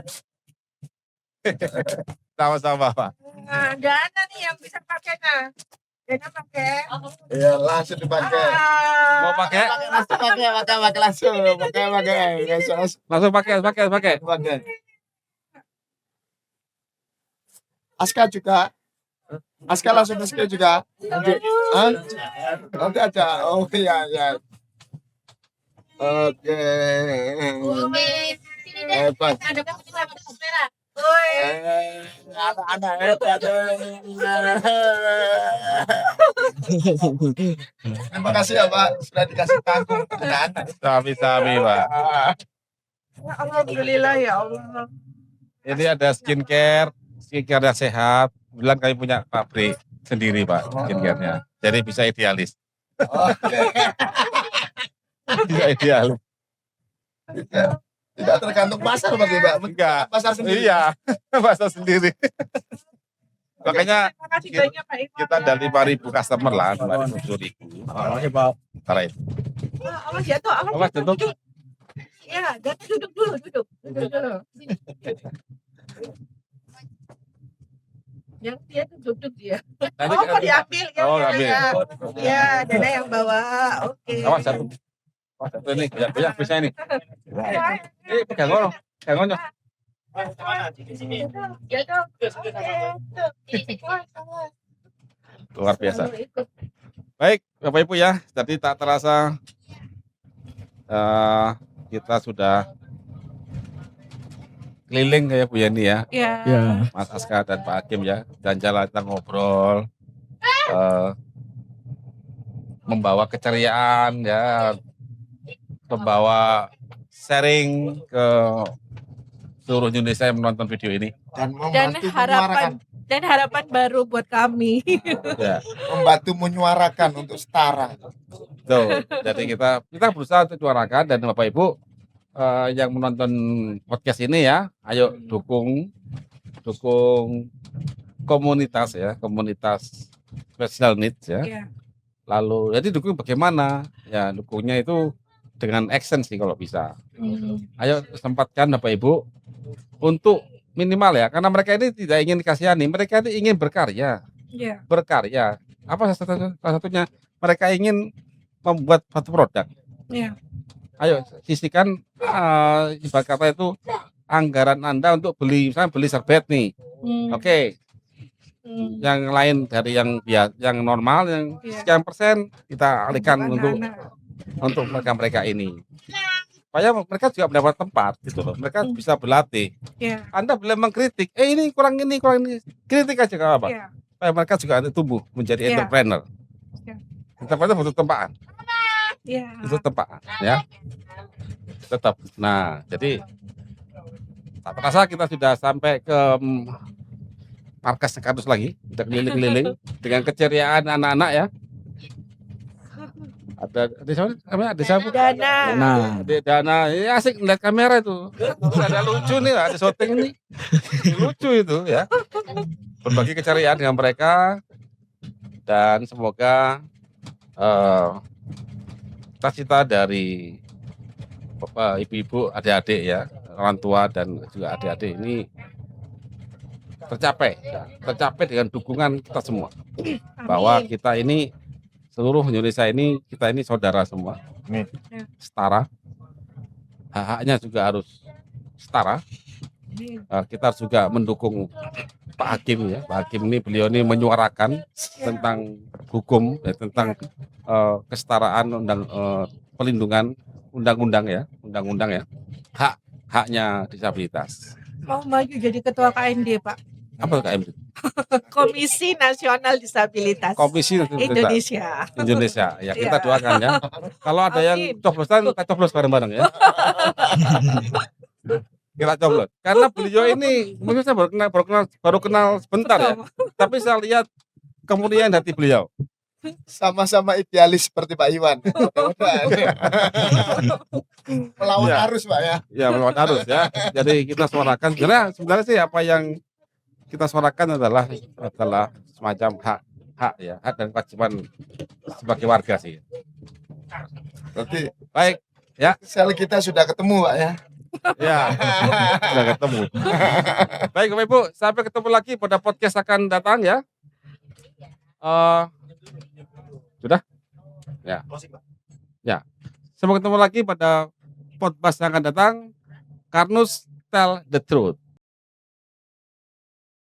Sama-sama, Pak. Nah, Dana nih yang bisa pakai nah. Dana pakai. Ya, langsung dipakai. Mau pakai? Langsung pakai langsung. Pakai. Langsung pakai. Pakai. Aska juga Aska langsung ke juga. Hah? Nanti aja. Oh iya iya. Oke. Hebat. Anak-anak hebat. Terima kasih ya Pak sudah dikasih panggung anak-anak. Sami-sami, Pak. Alhamdulillah ya Allah. Ini ada skincare yang sehat. Bilang kami punya pabrik sendiri, Pak, skincare-nya. Jadi bisa idealis. Oke. Bisa idealis. Tidak tergantung pasar berarti Pak. Enggak. Pasar sendiri. Iya, masa sendiri. Makanya Terima kasih banyak Pak Iwan. kita ada 5.000 customer lah, 5.000. Cara itu. Awas jatuh, Awas jatuh. Ya, jatuh, duduk dulu. Duduk dulu. Yang dia tuh duduk dia. Nanti Oh, kok diambil ya? Oh, ya, ambil. ya. Ya, Dana yang bawa. Oke. awas jatuh. Awas jatuh ini, banyak bisa ini. Pegang ngono. Pegang ngono. Jatuh. Luar biasa. Baik, Bapak Ibu ya, tadi tak terasa kita sudah keliling ya Bu Yani ya, Ya. Ya. Mas Aska dan Pak Hakim ya, jalan-jalan kita ngobrol, membawa keceriaan ya, membawa sharing ke seluruh Indonesia yang menonton video ini. Dan Dan membantu harapan baru buat kami. Ya, membantu menyuarakan untuk setara. tuh. Jadi kita berusaha untuk suarakan dan Bapak Ibu yang menonton podcast ini ya, ayo dukung komunitas ya, komunitas special needs ya. Ya. Lalu jadi dukung bagaimana? Ya dukungnya itu dengan action sih kalau bisa. Ayo sempatkan Bapak Ibu untuk minimal ya, karena mereka ini tidak ingin dikasihani, mereka ini ingin berkarya. Ya. Berkarya. Apa salah satunya? Mereka ingin membuat satu produk. Ya. Ayo sisihkan ibarat kata itu anggaran Anda untuk beli, misalnya beli serbet nih. Oke. Yang lain dari yang normal yang Iya. sekian persen kita alihkan untuk Anak-anak. mereka ini. Supaya mereka juga mendapat tempat gitu loh. Mereka bisa berlatih. Ya. Anda boleh mengkritik, ini kurang ini. Kritik aja enggak apa-apa. Ya. Supaya mereka juga tumbuh menjadi Iya. entrepreneur. Iya. Entrepreneur butuh tempaan. Ya. Itu tepat ya, tetap. Nah, jadi tak terasa kita sudah sampai ke markas kardus lagi, kita keliling-keliling dengan keceriaan anak-anak ya. Ada siapa? Dana. Nah, Ada Dana, ya asik lihat kamera itu. Ada lucu nih, ada syuting ini. Lucu itu ya. Berbagi keceriaan dengan mereka dan semoga cita-cita dari bapak, ibu-ibu, adik-adik ya, orang tua dan juga adik-adik ini tercapai dengan dukungan kita semua. Bahwa Amin. kita ini seluruh Indonesia ini kita ini saudara semua, setara, hak-haknya juga harus setara. Amin. Kita harus juga mendukung Pak Hakim ya. Pak Hakim ini beliau ini menyuarakan tentang hukum ya, tentang kesetaraan pelindungan undang-undang ya, haknya disabilitas. Mau maju jadi ketua KND Pak. Apa itu KMD? Komisi Nasional Disabilitas Komisi Indonesia. Ya kita Iya. doakan ya. Kalau ada yang Amin. coblosan, kita coblos bareng-bareng ya. Kita coblos. Karena beliau ini mungkin saya baru kenal sebentar ya. Tapi saya lihat kemudian hati beliau. Sama-sama idealis seperti Pak Iwan. Mudah-mudahan. Melawan Ya. arus Pak ya. Ya melawan arus ya. Jadi kita suarakan. Sebenarnya sih apa yang kita suarakan adalah semacam hak ya, hak dan kewajiban sebagai warga sih. Berarti Baik, sel kita sudah ketemu Pak ya. ya sudah ketemu. Baik Bapak Ibu, sampai ketemu lagi pada podcast akan datang ya. Sudah? Ya. Sampai ketemu lagi pada podcast yang akan datang. Karnus Tell the Truth.